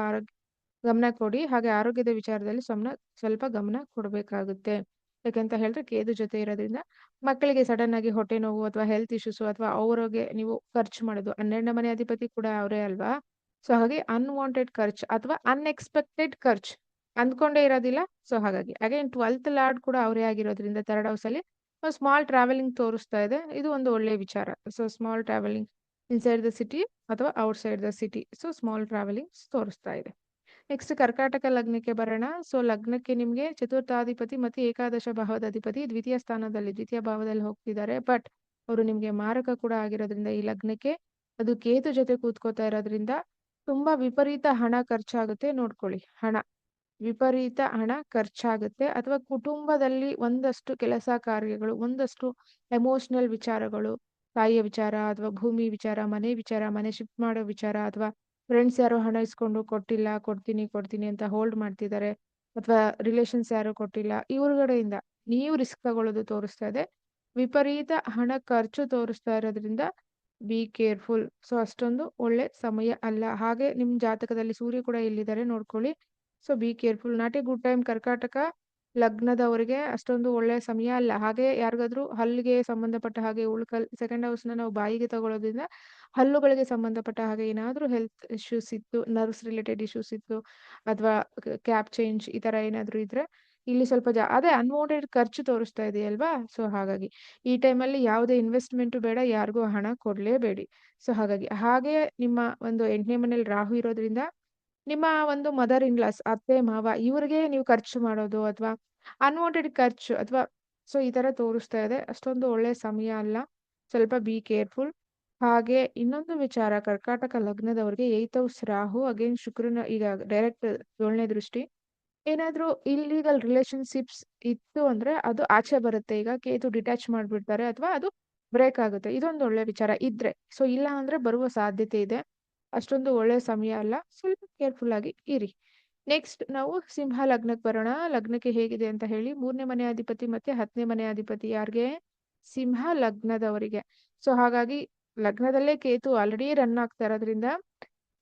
ಗಮನ ಕೊಡಿ. ಹಾಗೆ ಆರೋಗ್ಯದ ವಿಚಾರದಲ್ಲಿ ಸ್ವಲ್ಪ ಗಮನ ಕೊಡಬೇಕಾಗುತ್ತೆ. ಯಾಕಂತ ಹೇಳಿದ್ರೆ ಕೇದು ಜೊತೆ ಇರೋದ್ರಿಂದ ಮಕ್ಕಳಿಗೆ ಸಡನ್ ಆಗಿ ಹೊಟ್ಟೆ ನೋವು ಅಥವಾ ಹೆಲ್ತ್ ಇಶ್ಯೂಸ್ ಅಥವಾ ಅವ್ರಿಗೆ ನೀವು ಖರ್ಚು ಮಾಡೋದು, 12ನೇ ಮನೆ ಅಧಿಪತಿ ಕೂಡ ಅವರೇ ಅಲ್ವಾ? ಸೊ ಹಾಗೆ ಅನ್ವಾಂಟೆಡ್ ಖರ್ಚು ಅಥವಾ ಅನ್ಎಕ್ಸ್ಪೆಕ್ಟೆಡ್ ಖರ್ಚು ಅಂದ್ಕೊಂಡೇ ಇರೋದಿಲ್ಲ. ಸೊ ಹಾಗಾಗಿ ಅಗೇನ್ 12th ಲಾರ್ಡ್ ಕೂಡ ಅವರೇ ಆಗಿರೋದ್ರಿಂದ ಥರ್ಡ್ ಹೌಸ್ ಅಲ್ಲಿ ಸ್ಮಾಲ್ ಟ್ರಾವೆಲಿಂಗ್ ತೋರಿಸ್ತಾ ಇದೆ. ಇದು ಒಂದು ಒಳ್ಳೆಯ ವಿಚಾರ. So small travelling inside the city ಅಥವಾ outside the city. So small travellings ತೋರಿಸ್ತಾ ಇದೆ. ನೆಕ್ಸ್ಟ್ ಕರ್ಕಾಟಕ ಲಗ್ನಕ್ಕೆ ಬರೋಣ. ಸೊ ಲಗ್ನಕ್ಕೆ ನಿಮಗೆ ಚತುರ್ಥಾಧಿಪತಿ ಮತ್ತು ಏಕಾದಶ ಭಾವದ ಅಧಿಪತಿ ದ್ವಿತೀಯ ಸ್ಥಾನದಲ್ಲಿ, ದ್ವಿತೀಯ ಭಾವದಲ್ಲಿ ಹೋಗ್ತಿದ್ದಾರೆ. ಬಟ್ ಅವರು ನಿಮಗೆ ಮಾರಕ ಕೂಡ ಆಗಿರೋದ್ರಿಂದ ಈ ಲಗ್ನಕ್ಕೆ ಅದು ಕೇತು ಜೊತೆ ಕೂತ್ಕೋತಾ ಇರೋದ್ರಿಂದ ತುಂಬಾ ವಿಪರೀತ ಹಣ ಖರ್ಚಾಗುತ್ತೆ. ನೋಡ್ಕೊಳ್ಳಿ, ವಿಪರೀತ ಹಣ ಖರ್ಚಾಗುತ್ತೆ ಅಥವಾ ಕುಟುಂಬದಲ್ಲಿ ಒಂದಷ್ಟು ಕೆಲಸ ಕಾರ್ಯಗಳು, ಒಂದಷ್ಟು ಎಮೋಷನಲ್ ವಿಚಾರಗಳು, ತಾಯಿಯ ವಿಚಾರ ಅಥವಾ ಭೂಮಿ ವಿಚಾರ, ಮನೆ ಶಿಫ್ಟ್ ಮಾಡೋ ವಿಚಾರ, ಅಥವಾ ಫ್ರೆಂಡ್ಸ್ ಯಾರೋ ಹಣ ಇಸ್ಕೊಂಡು ಕೊಟ್ಟಿಲ್ಲ, ಕೊಡ್ತೀನಿ ಅಂತ ಹೋಲ್ಡ್ ಮಾಡ್ತಿದ್ದಾರೆ, ಅಥವಾ ರಿಲೇಷನ್ಸ್ ಯಾರೋ ಕೊಟ್ಟಿಲ್ಲ, ಇವ್ರುಗಡೆಯಿಂದ ನೀವು ರಿಸ್ಕ್ ತಗೊಳ್ಳೋದು ತೋರಿಸ್ತಾ ಇದೆ. ವಿಪರೀತ ಹಣ ಖರ್ಚು ತೋರಿಸ್ತಾ ಇರೋದ್ರಿಂದ ಬಿ ಕೇರ್ಫುಲ್. ಸೊ ಅಷ್ಟೊಂದು ಒಳ್ಳೆ ಸಮಯ ಅಲ್ಲ. ಹಾಗೆ ನಿಮ್ ಜಾತಕದಲ್ಲಿ ಸೂರ್ಯ ಕೂಡ ಇಲ್ಲಿದ್ದಾರೆ, ನೋಡ್ಕೊಳ್ಳಿ. So be careful. Not a good time. ಕರ್ಕಾಟಕ ಲಗ್ನದವರಿಗೆ ಅಷ್ಟೊಂದು ಒಳ್ಳೆ ಸಮಯ ಅಲ್ಲ. ಹಾಗೆ ಯಾರಿಗಾದ್ರೂ ಹಲ್ಲಿಗೆ ಸಂಬಂಧಪಟ್ಟ ಹಾಗೆ ಉಳ್ಕಲ್ ಸೆಕೆಂಡ್ ಹೌಸ್ನ ನಾವು ಬಾಯಿಗೆ ತಗೊಳ್ಳೋದ್ರಿಂದ ಹಲ್ಲುಗಳಿಗೆ ಸಂಬಂಧಪಟ್ಟ ಹಾಗೆ ಏನಾದರೂ ಹೆಲ್ತ್ ಇಶ್ಯೂಸ್ ಇತ್ತು, ನರ್ವ್ಸ್ ರಿಲೇಟೆಡ್ ಇಶ್ಯೂಸ್ ಇತ್ತು, ಅಥವಾ ಕ್ಯಾಪ್ ಚೇಂಜ್ ಈ ತರ ಏನಾದರೂ ಇದ್ರೆ ಇಲ್ಲಿ ಸ್ವಲ್ಪ ಅದೇ ಅನ್ವಾಂಟೆಡ್ ಖರ್ಚು ತೋರಿಸ್ತಾ ಇದೆಯಲ್ವಾ? ಸೊ ಹಾಗಾಗಿ ಈ ಟೈಮಲ್ಲಿ ಯಾವುದೇ ಇನ್ವೆಸ್ಟ್ಮೆಂಟ್ ಬೇಡ, ಯಾರಿಗೂ ಹಣ ಕೊಡ್ಲೇಬೇಡಿ. ಸೊ ಹಾಗೆ ನಿಮ್ಮ ಒಂದು 8ನೇ ಮನೇಲಿ ರಾಹು ಇರೋದ್ರಿಂದ ನಿಮ್ಮ ಒಂದು ಮದರ್ ಇನ್ ಲಾಸ್, ಅತ್ತೆ ಮಾವ, ಇವ್ರಿಗೆ ನೀವು ಖರ್ಚು ಮಾಡೋದು ಅಥವಾ ಅನ್ವಾಂಟೆಡ್ ಖರ್ಚು ಅಥವಾ ಸೊ ಈ ತರ ತೋರಿಸ್ತಾ ಇದೆ. ಅಷ್ಟೊಂದು ಒಳ್ಳೆ ಸಮಯ ಅಲ್ಲ. ಸ್ವಲ್ಪ ಬಿ ಕೇರ್ಫುಲ್. ಹಾಗೆ ಇನ್ನೊಂದು ವಿಚಾರ, ಕರ್ಕಾಟಕ ಲಗ್ನದವರಿಗೆ 8th ಹೌಸ್ ರಾಹು ಅಗೇನ್ ಶುಕ್ರನ ಈಗ ಡೈರೆಕ್ಟ್ 7ನೇ ದೃಷ್ಟಿ. ಏನಾದ್ರೂ ಇಲ್ಲಿಗಲ್ ರಿಲೇಶನ್ಶಿಪ್ಸ್ ಇತ್ತು ಅಂದ್ರೆ ಅದು ಆಚೆ ಬರುತ್ತೆ. ಈಗ ಕೇತು ಡಿಟ್ಯಾಚ್ ಮಾಡ್ಬಿಡ್ತಾರೆ ಅಥವಾ ಅದು ಬ್ರೇಕ್ ಆಗುತ್ತೆ. ಇದೊಂದು ಒಳ್ಳೆ ವಿಚಾರ ಇದ್ರೆ. ಸೊ ಇಲ್ಲ ಅಂದ್ರೆ ಬರುವ ಸಾಧ್ಯತೆ ಇದೆ. ಅಷ್ಟೊಂದು ಒಳ್ಳೆ ಸಮಯ ಅಲ್ಲ. ಸ್ವಲ್ಪ ಕೇರ್ಫುಲ್ ಆಗಿ ಇರಿ. ನೆಕ್ಸ್ಟ್ ನಾವು ಸಿಂಹ ಲಗ್ನಕ್ಕೆ ಬರೋಣ. ಲಗ್ನಕ್ಕೆ ಹೇಗಿದೆ ಅಂತ ಹೇಳಿ. 3ನೇ ಮನೆ ಅಧಿಪತಿ ಮತ್ತೆ 10ನೇ ಮನೆ ಅಧಿಪತಿ ಯಾರಿಗೆ? ಸಿಂಹ ಲಗ್ನದವರಿಗೆ. ಸೊ ಹಾಗಾಗಿ ಲಗ್ನದಲ್ಲೇ ಕೇತು ಆಲ್ರೆಡಿ ರನ್ ಆಗ್ತಾ ಇರೋದ್ರಿಂದ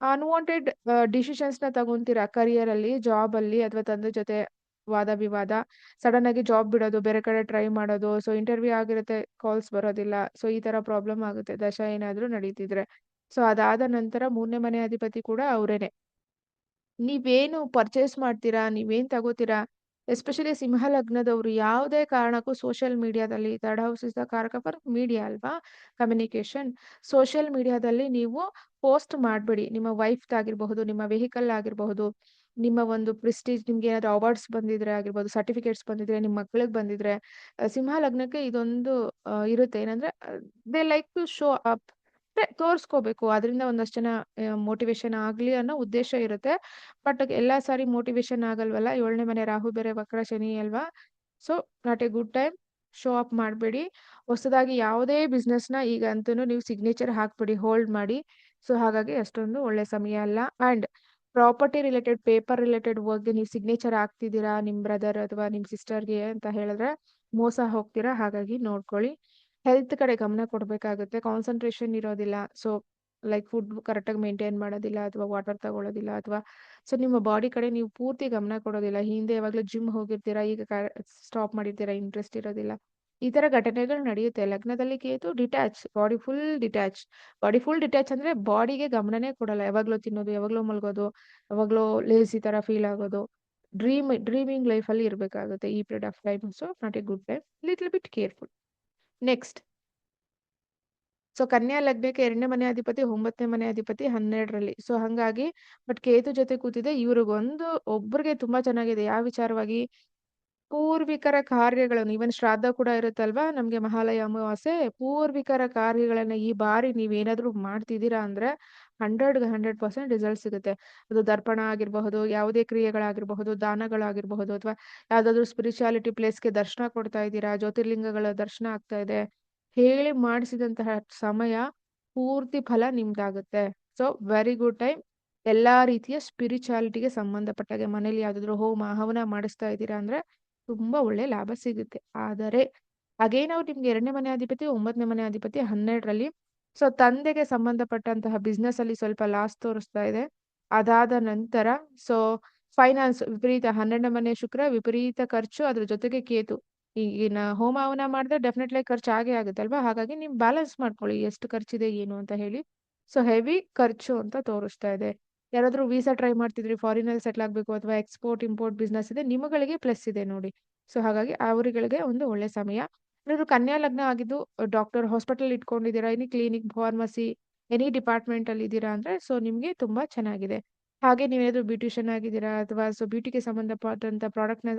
ಅನ್ವಾಂಟೆಡ್ ಡಿಸಿಷನ್ಸ್ ನ ತಗೊಂತೀರಾ ಕರಿಯರ್ ಅಲ್ಲಿ, ಜಾಬ್ ಅಲ್ಲಿ, ಅಥವಾ ತಂದೆ ಜೊತೆ ವಾದ ವಿವಾದ, ಸಡನ್ ಆಗಿ ಜಾಬ್ ಬಿಡೋದು, ಬೇರೆ ಕಡೆ ಟ್ರೈ ಮಾಡೋದು, ಸೊ ಇಂಟರ್ವ್ಯೂ ಆಗಿರುತ್ತೆ, ಕಾಲ್ಸ್ ಬರೋದಿಲ್ಲ, ಸೊ ಈ ತರ ಪ್ರಾಬ್ಲಮ್ ಆಗುತ್ತೆ ದಶ ಏನಾದ್ರೂ ನಡೀತಿದ್ರೆ. ಸೊ ಅದಾದ ನಂತರ 3ನೇ ಮನೆ ಅಧಿಪತಿ ಕೂಡ ಅವರೇನೆ. ನೀವೇನು ಪರ್ಚೇಸ್ ಮಾಡ್ತೀರಾ, ನೀವೇನ್ ತಗೋತೀರಾ, ಎಸ್ಪೆಷಲಿ ಸಿಂಹ ಲಗ್ನದವರು ಯಾವುದೇ ಕಾರಣಕ್ಕೂ ಸೋಷಿಯಲ್ ಮೀಡಿಯಾದಲ್ಲಿ, ಥರ್ಡ್ ಹೌಸ್ ಇಸ್ ದ ಕಾರಕ ಫಾರ್ ಮೀಡಿಯಾ ಅಲ್ವಾ, ಕಮ್ಯುನಿಕೇಶನ್. ಸೋಷಿಯಲ್ ಮೀಡಿಯಾದಲ್ಲಿ ನೀವು ಪೋಸ್ಟ್ ಮಾಡಬೇಡಿ. ನಿಮ್ಮ ವೈಫ್ದಾಗಿರಬಹುದು, ನಿಮ್ಮ ವೆಹಿಕಲ್ ಆಗಿರಬಹುದು, ನಿಮ್ಮ ಒಂದು ಪ್ರೆಸ್ಟೀಜ್, ನಿಮ್ಗೆ ಏನಾದ್ರು ಅವಾರ್ಡ್ಸ್ ಬಂದಿದ್ರೆ ಆಗಿರ್ಬೋದು, ಸರ್ಟಿಫಿಕೇಟ್ಸ್ ಬಂದಿದ್ರೆ, ನಿಮ್ಮ ಮಕ್ಳಿಗೆ ಬಂದಿದ್ರೆ, ಸಿಂಹ ಲಗ್ನಕ್ಕೆ ಇದೊಂದು ಇರುತ್ತೆ. ಏನಂದ್ರೆ they like to show up, ತೋರ್ಸ್ಕೋಬೇಕು. ಅದರಿಂದ ಒಂದಷ್ಟು ಜನ ಮೋಟಿವೇಶನ್ ಆಗ್ಲಿ ಅನ್ನೋ ಉದ್ದೇಶ ಇರುತ್ತೆ. ಬಟ್ ಎಲ್ಲಾ ಸಾರಿ ಮೋಟಿವೇಶನ್ ಆಗಲ್ವಲ್ಲ. 7ನೇ ಮನೆ ರಾಹು ಬೇರೆ ವಕ್ರ ಶನಿ ಅಲ್ವಾ? So not a good time. Show up ಮಾಡಬೇಡಿ. ಹೊಸದಾಗಿ ಯಾವುದೇ ಬಿಸ್ನೆಸ್ನ ಈಗ ಅಂತೂ ನೀವು ಸಿಗ್ನೇಚರ್ ಹಾಕ್ಬಿಡಿ, ಹೋಲ್ಡ್ ಮಾಡಿ. ಸೊ ಹಾಗಾಗಿ ಅಷ್ಟೊಂದು ಒಳ್ಳೆ ಸಮಯ ಅಲ್ಲ. And property related, paper related ವರ್ಕ್ಗೆ ನೀವು ಸಿಗ್ನೇಚರ್ ಹಾಕ್ತಿದ್ದೀರಾ ನಿಮ್ಮ ಬ್ರದರ್ ಅಥವಾ ನಿಮ್ಮ ಸಿಸ್ಟರ್ಗೆ ಅಂತ ಹೇಳಿದ್ರೆ ಮೋಸ ಹೋಗ್ತೀರಾ. ಹಾಗಾಗಿ ನೋಡ್ಕೊಳ್ಳಿ. ಹೆಲ್ತ್ ಕಡೆ ಗಮನ ಕೊಡಬೇಕಾಗುತ್ತೆ. ಕಾನ್ಸಂಟ್ರೇಷನ್ ಇರೋದಿಲ್ಲ. ಸೊ ಲೈಕ್ ಫುಡ್ ಕರೆಕ್ಟಾಗಿ ಮೇಂಟೈನ್ ಮಾಡೋದಿಲ್ಲ, ಅಥವಾ ವಾಟರ್ ತಗೊಳ್ಳೋದಿಲ್ಲ, ಅಥವಾ ಸೊ ನಿಮ್ಮ ಬಾಡಿ ಕಡೆ ನೀವು ಪೂರ್ತಿ ಗಮನ ಕೊಡೋದಿಲ್ಲ. ಹಿಂದೆ ಯಾವಾಗಲೂ ಜಿಮ್ ಹೋಗಿರ್ತೀರಾ, ಈಗ ಸ್ಟಾಪ್ ಮಾಡಿರ್ತೀರಾ, ಇಂಟ್ರೆಸ್ಟ್ ಇರೋದಿಲ್ಲ. ಈ ತರ ಘಟನೆಗಳು ನಡೆಯುತ್ತೆ. ಲಗ್ನದಲ್ಲಿ Ketu detach, body full detach ಅಂದ್ರೆ ಬಾಡಿಗೆ ಗಮನನೇ ಕೊಡಲ್ಲ. ಯಾವಾಗ್ಲೂ ತಿನ್ನೋದು, ಯಾವಾಗ್ಲೂ ಮಲ್ಗೋದು, ಯಾವಾಗ್ಲೂ ಲೇಸಿ ತರ ಫೀಲ್ ಆಗೋದು, ಡ್ರೀಮಿಂಗ್ ಲೈಫ್ ಅಲ್ಲಿ ಇರಬೇಕಾಗುತ್ತೆ ಈ period of time. So not a good time. Little bit careful. Next, so ಕನ್ಯಾ ಲಗ್ನಕ್ಕೆ 2ನೇ ಮನೆ ಅಧಿಪತಿ, 9ನೇ ಮನೆ ಅಧಿಪತಿ 12ರಲ್ಲಿ. ಸೊ ಹಂಗಾಗಿ ಬಟ್ ಕೇತು ಜೊತೆ ಕೂತಿದೆ. ಇವ್ರಿಗೊಂದು ಒಬ್ರಿಗೆ ತುಂಬಾ ಚೆನ್ನಾಗಿದೆ. ಯಾವ ವಿಚಾರವಾಗಿ? ಪೂರ್ವಿಕರ ಕಾರ್ಯಗಳನ್ನು, ಇವನ್ ಶ್ರಾದ್ದ ಕೂಡ ಇರುತ್ತಲ್ವಾ ನಮ್ಗೆ, ಮಹಾಲಯ ಅಮಾವಾಸ್ಯೆ, ಪೂರ್ವಿಕರ ಕಾರ್ಯಗಳನ್ನ ಈ ಬಾರಿ ನೀವೇನಾದ್ರೂ ಮಾಡ್ತಿದ್ದೀರಾ ಅಂದ್ರೆ 100ಗೆ 100% ರಿಸಲ್ಟ್ ಸಿಗುತ್ತೆ. ಅದು ದರ್ಪಣ ಆಗಿರಬಹುದು, ಯಾವುದೇ ಕ್ರಿಯೆಗಳಾಗಿರಬಹುದು, ದಾನಗಳಾಗಿರಬಹುದು, ಅಥವಾ ಯಾವುದಾದ್ರೂ ಸ್ಪಿರಿಚುಯಾಲಿಟಿ ಪ್ಲೇಸ್‌ಗೆ ದರ್ಶನ ಕೊಡ್ತಾ ಇದ್ದೀರಾ, ಜ್ಯೋತಿರ್ಲಿಂಗಗಳ ದರ್ಶನ ಆಗ್ತಾ ಇದೆ. ಹೇಳಿ ಮಾಡಿಸಿದಂತಹ ಸಮಯ ಪೂರ್ತಿ ಫಲ ನಿಮ್ದಾಗುತ್ತೆ. So very good time. ಎಲ್ಲಾ ರೀತಿಯ ಸ್ಪಿರಿಚುಯಾಲಿಟಿಗೆ ಸಂಬಂಧಪಟ್ಟಾಗೆ ಮನೇಲಿ ಯಾವುದಾದ್ರೂ ಹೋಮ, ಹವನ ಮಾಡಿಸ್ತಾ ಇದ್ದೀರಾ ಅಂದ್ರೆ ತುಂಬಾ ಒಳ್ಳೆ ಲಾಭ ಸಿಗುತ್ತೆ. ಆದರೆ ಅಗೇನ್ ನಿಮ್ಗೆ 2ನೇ ಮನೆ ಅಧಿಪತಿ, 9ನೇ ಮನೆ ಅಧಿಪತಿ 12ರಲ್ಲಿ. ಸೊ ತಂದೆಗೆ ಸಂಬಂಧಪಟ್ಟಂತಹ ಬಿಸ್ನೆಸ್ ಅಲ್ಲಿ ಸ್ವಲ್ಪ ಲಾಸ್ ತೋರಿಸ್ತಾ ಇದೆ. ಅದಾದ ನಂತರ ಸೊ ಫೈನಾನ್ಸ್ ವಿಪರೀತ 12ನೇ ಮನೆ ಶುಕ್ರ ವಿಪರೀತ ಖರ್ಚು, ಅದ್ರ ಜೊತೆಗೆ ಕೇತು. ಈಗಿನ ಹೋಮ ಹವನ ಮಾಡಿದ್ರೆ ಡೆಫಿನೆಟ್ಲಿ ಖರ್ಚು ಆಗೇ ಆಗುತ್ತಲ್ವಾ. ಹಾಗಾಗಿ ನೀವು ಬ್ಯಾಲೆನ್ಸ್ ಮಾಡ್ಕೊಳ್ಳಿ ಎಷ್ಟು ಖರ್ಚಿದೆ ಏನು ಅಂತ ಹೇಳಿ. ಸೊ ಹೆವಿ ಖರ್ಚು ಅಂತ ತೋರಿಸ್ತಾ ಇದೆ. ಯಾರಾದ್ರೂ ವೀಸಾ ಟ್ರೈ ಮಾಡ್ತಿದ್ರಿ, ಫಾರಿನಲ್ಲಿ ಸೆಟ್ಲ್ ಆಗಬೇಕು, ಅಥವಾ ಎಕ್ಸ್ಪೋರ್ಟ್ ಇಂಪೋರ್ಟ್ ಬಿಸ್ನೆಸ್ ಇದೆ, ನಿಮ್ಮಗಳಿಗೆ ಪ್ಲಸ್ ಇದೆ ನೋಡಿ. ಸೊ ಹಾಗಾಗಿ ಅವರುಗಳಿಗೆ ಒಂದು ಒಳ್ಳೆ ಸಮಯ. ಏನಾದ್ರು ಕನ್ಯಾ ಲಗ್ನ ಆಗಿದ್ದು ಡಾಕ್ಟರ್ ಹಾಸ್ಪಿಟಲ್ ಇಟ್ಕೊಂಡಿದ್ದೀರಾ, any clinic, pharmacy, any department ಅಲ್ಲಿ ಇದ್ದೀರಾ ಅಂದ್ರೆ ಸೊ ನಿಮ್ಗೆ ತುಂಬಾ ಚೆನ್ನಾಗಿದೆ. ಹಾಗೆ ನೀವೇನಾದ್ರು ಬ್ಯೂಟಿಷಿಯನ್ ಆಗಿದ್ದೀರಾ, ಅಥವಾ ಸೊ ಬ್ಯೂಟಿಗೆ ಸಂಬಂಧಪಟ್ಟಂತ ಪ್ರಾಡಕ್ಟ್ ನ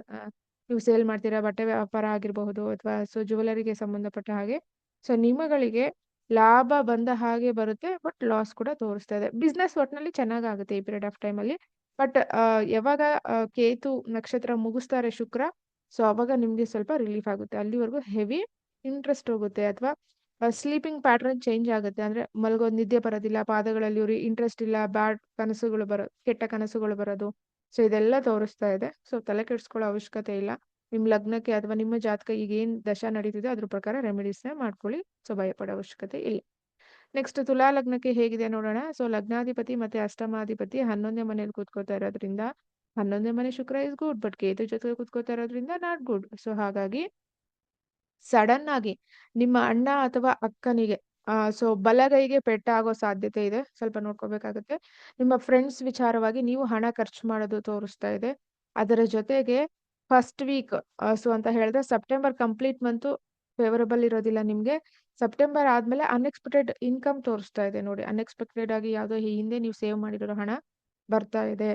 ನೀವು ಸೇಲ್ ಮಾಡ್ತೀರಾ, ಬಟ್ಟೆ ವ್ಯಾಪಾರ ಆಗಿರಬಹುದು, ಅಥವಾ ಸೊ ಜ್ಯುವೆಲರಿಗೆ ಸಂಬಂಧಪಟ್ಟ ಹಾಗೆ. ಸೊ ನಿಮ್ಮಗಳಿಗೆ ಲಾಭ ಬಂದ ಹಾಗೆ ಬರುತ್ತೆ, ಬಟ್ ಲಾಸ್ ಕೂಡ ತೋರಿಸ್ತಾ ಇದೆ. ಬಿಸ್ನೆಸ್ ಒಟ್ನಲ್ಲಿ ಚೆನ್ನಾಗಾಗುತ್ತೆ ಈ ಪೀರಿಯಡ್ ಆಫ್ ಟೈಮ್ ಅಲ್ಲಿ. ಬಟ್ ಯಾವಾಗ ಕೇತು ನಕ್ಷತ್ರ ಮುಗಿಸ್ತಾರೆ ಶುಕ್ರ, ಸೊ ಅವಾಗ ನಿಮ್ಗೆ ಸ್ವಲ್ಪ ರಿಲೀಫ್ ಆಗುತ್ತೆ. ಅಲ್ಲಿವರೆಗೂ ಹೆವಿ ಇಂಟ್ರೆಸ್ಟ್ ಹೋಗುತ್ತೆ, ಅಥವಾ ಸ್ಲೀಪಿಂಗ್ ಪ್ಯಾಟರ್ನ್ ಚೇಂಜ್ ಆಗುತ್ತೆ. ಅಂದ್ರೆ ಮಲಗೋ ನಿದ್ದೆ ಬರೋದಿಲ್ಲ, ಪಾದಗಳಲ್ಲಿ ಉರಿ, ಇಂಟ್ರೆಸ್ಟ್ ಇಲ್ಲ, ಬ್ಯಾಡ್ ಕನಸುಗಳು ಕೆಟ್ಟ ಕನಸುಗಳು ಬರೋದು. ಸೊ ಇದೆಲ್ಲ ತೋರಿಸ್ತಾ ಇದೆ. ಸೊ ತಲೆ ಕೆಡಿಸ್ಕೊಳ್ಳೋ ಅವಶ್ಯಕತೆ ಇಲ್ಲ. ನಿಮ್ ಲಗ್ನಕ್ಕೆ ಅಥವಾ ನಿಮ್ಮ ಜಾತಕ ಈಗ ಏನ್ ದಶಾ ನಡೀತಿದೆ ಅದ್ರ ಪ್ರಕಾರ ರೆಮಿಡೀಸ್ ಮಾಡ್ಕೊಳ್ಳಿ. ಸೊ ಭಯ ಪಡೋ ಅವಶ್ಯಕತೆ ಇಲ್ಲ. ನೆಕ್ಸ್ಟ್ ತುಲಾ ಲಗ್ನಕ್ಕೆ ಹೇಗಿದೆ ನೋಡೋಣ. ಸೊ ಲಗ್ನಾಧಿಪತಿ ಮತ್ತೆ ಅಷ್ಟಮಾಧಿಪತಿ 11ನೇ ಮನೇಲಿ ಕೂತ್ಕೋತಾ ಇರೋದ್ರಿಂದ, 11ನೇ ಮನೆ ಶುಕ್ರ ಇಸ್ ಗುಡ್, ಬಟ್ ಕೇತು ಜೊತೆ ಕೂತ್ಕೋತಾ ಇರೋದ್ರಿಂದ ನಾಟ್ ಗುಡ್. ಸೊ ಹಾಗಾಗಿ ಸಡನ್ ಆಗಿ ನಿಮ್ಮ ಅಣ್ಣ ಅಥವಾ ಅಕ್ಕನಿಗೆ ಸೊ ಬಲಗೈಗೆ ಪೆಟ್ಟಾಗೋ ಸಾಧ್ಯತೆ ಇದೆ. ಸ್ವಲ್ಪ ನೋಡ್ಕೋಬೇಕಾಗುತ್ತೆ. ನಿಮ್ಮ ಫ್ರೆಂಡ್ಸ್ ವಿಚಾರವಾಗಿ ನೀವು ಹಣ ಖರ್ಚು ಮಾಡೋದು ತೋರಿಸ್ತಾ ಇದೆ. ಅದರ ಜೊತೆಗೆ ಫಸ್ಟ್ ವೀಕ್ ಸೊ ಅಂತ ಹೇಳಿದ್ರೆ ಸೆಪ್ಟೆಂಬರ್ ಕಂಪ್ಲೀಟ್ ಮಂತು ಫೇವರಬಲ್ ಇರೋದಿಲ್ಲ ನಿಮ್ಗೆ. ಸೆಪ್ಟೆಂಬರ್ ಆದ್ಮೇಲೆ ಅನ್ಎಕ್ಸ್ಪೆಕ್ಟೆಡ್ ಇನ್ಕಮ್ ತೋರಿಸ್ತಾ ಇದೆ ನೋಡಿ. ಅನ್ಎಕ್ಸ್ಪೆಕ್ಟೆಡ್ ಆಗಿ ಯಾವುದೋ ಈ ಹಿಂದೆ ನೀವು ಸೇವ್ ಮಾಡಿರೋ ಹಣ ಬರ್ತಾ ಇದೆ.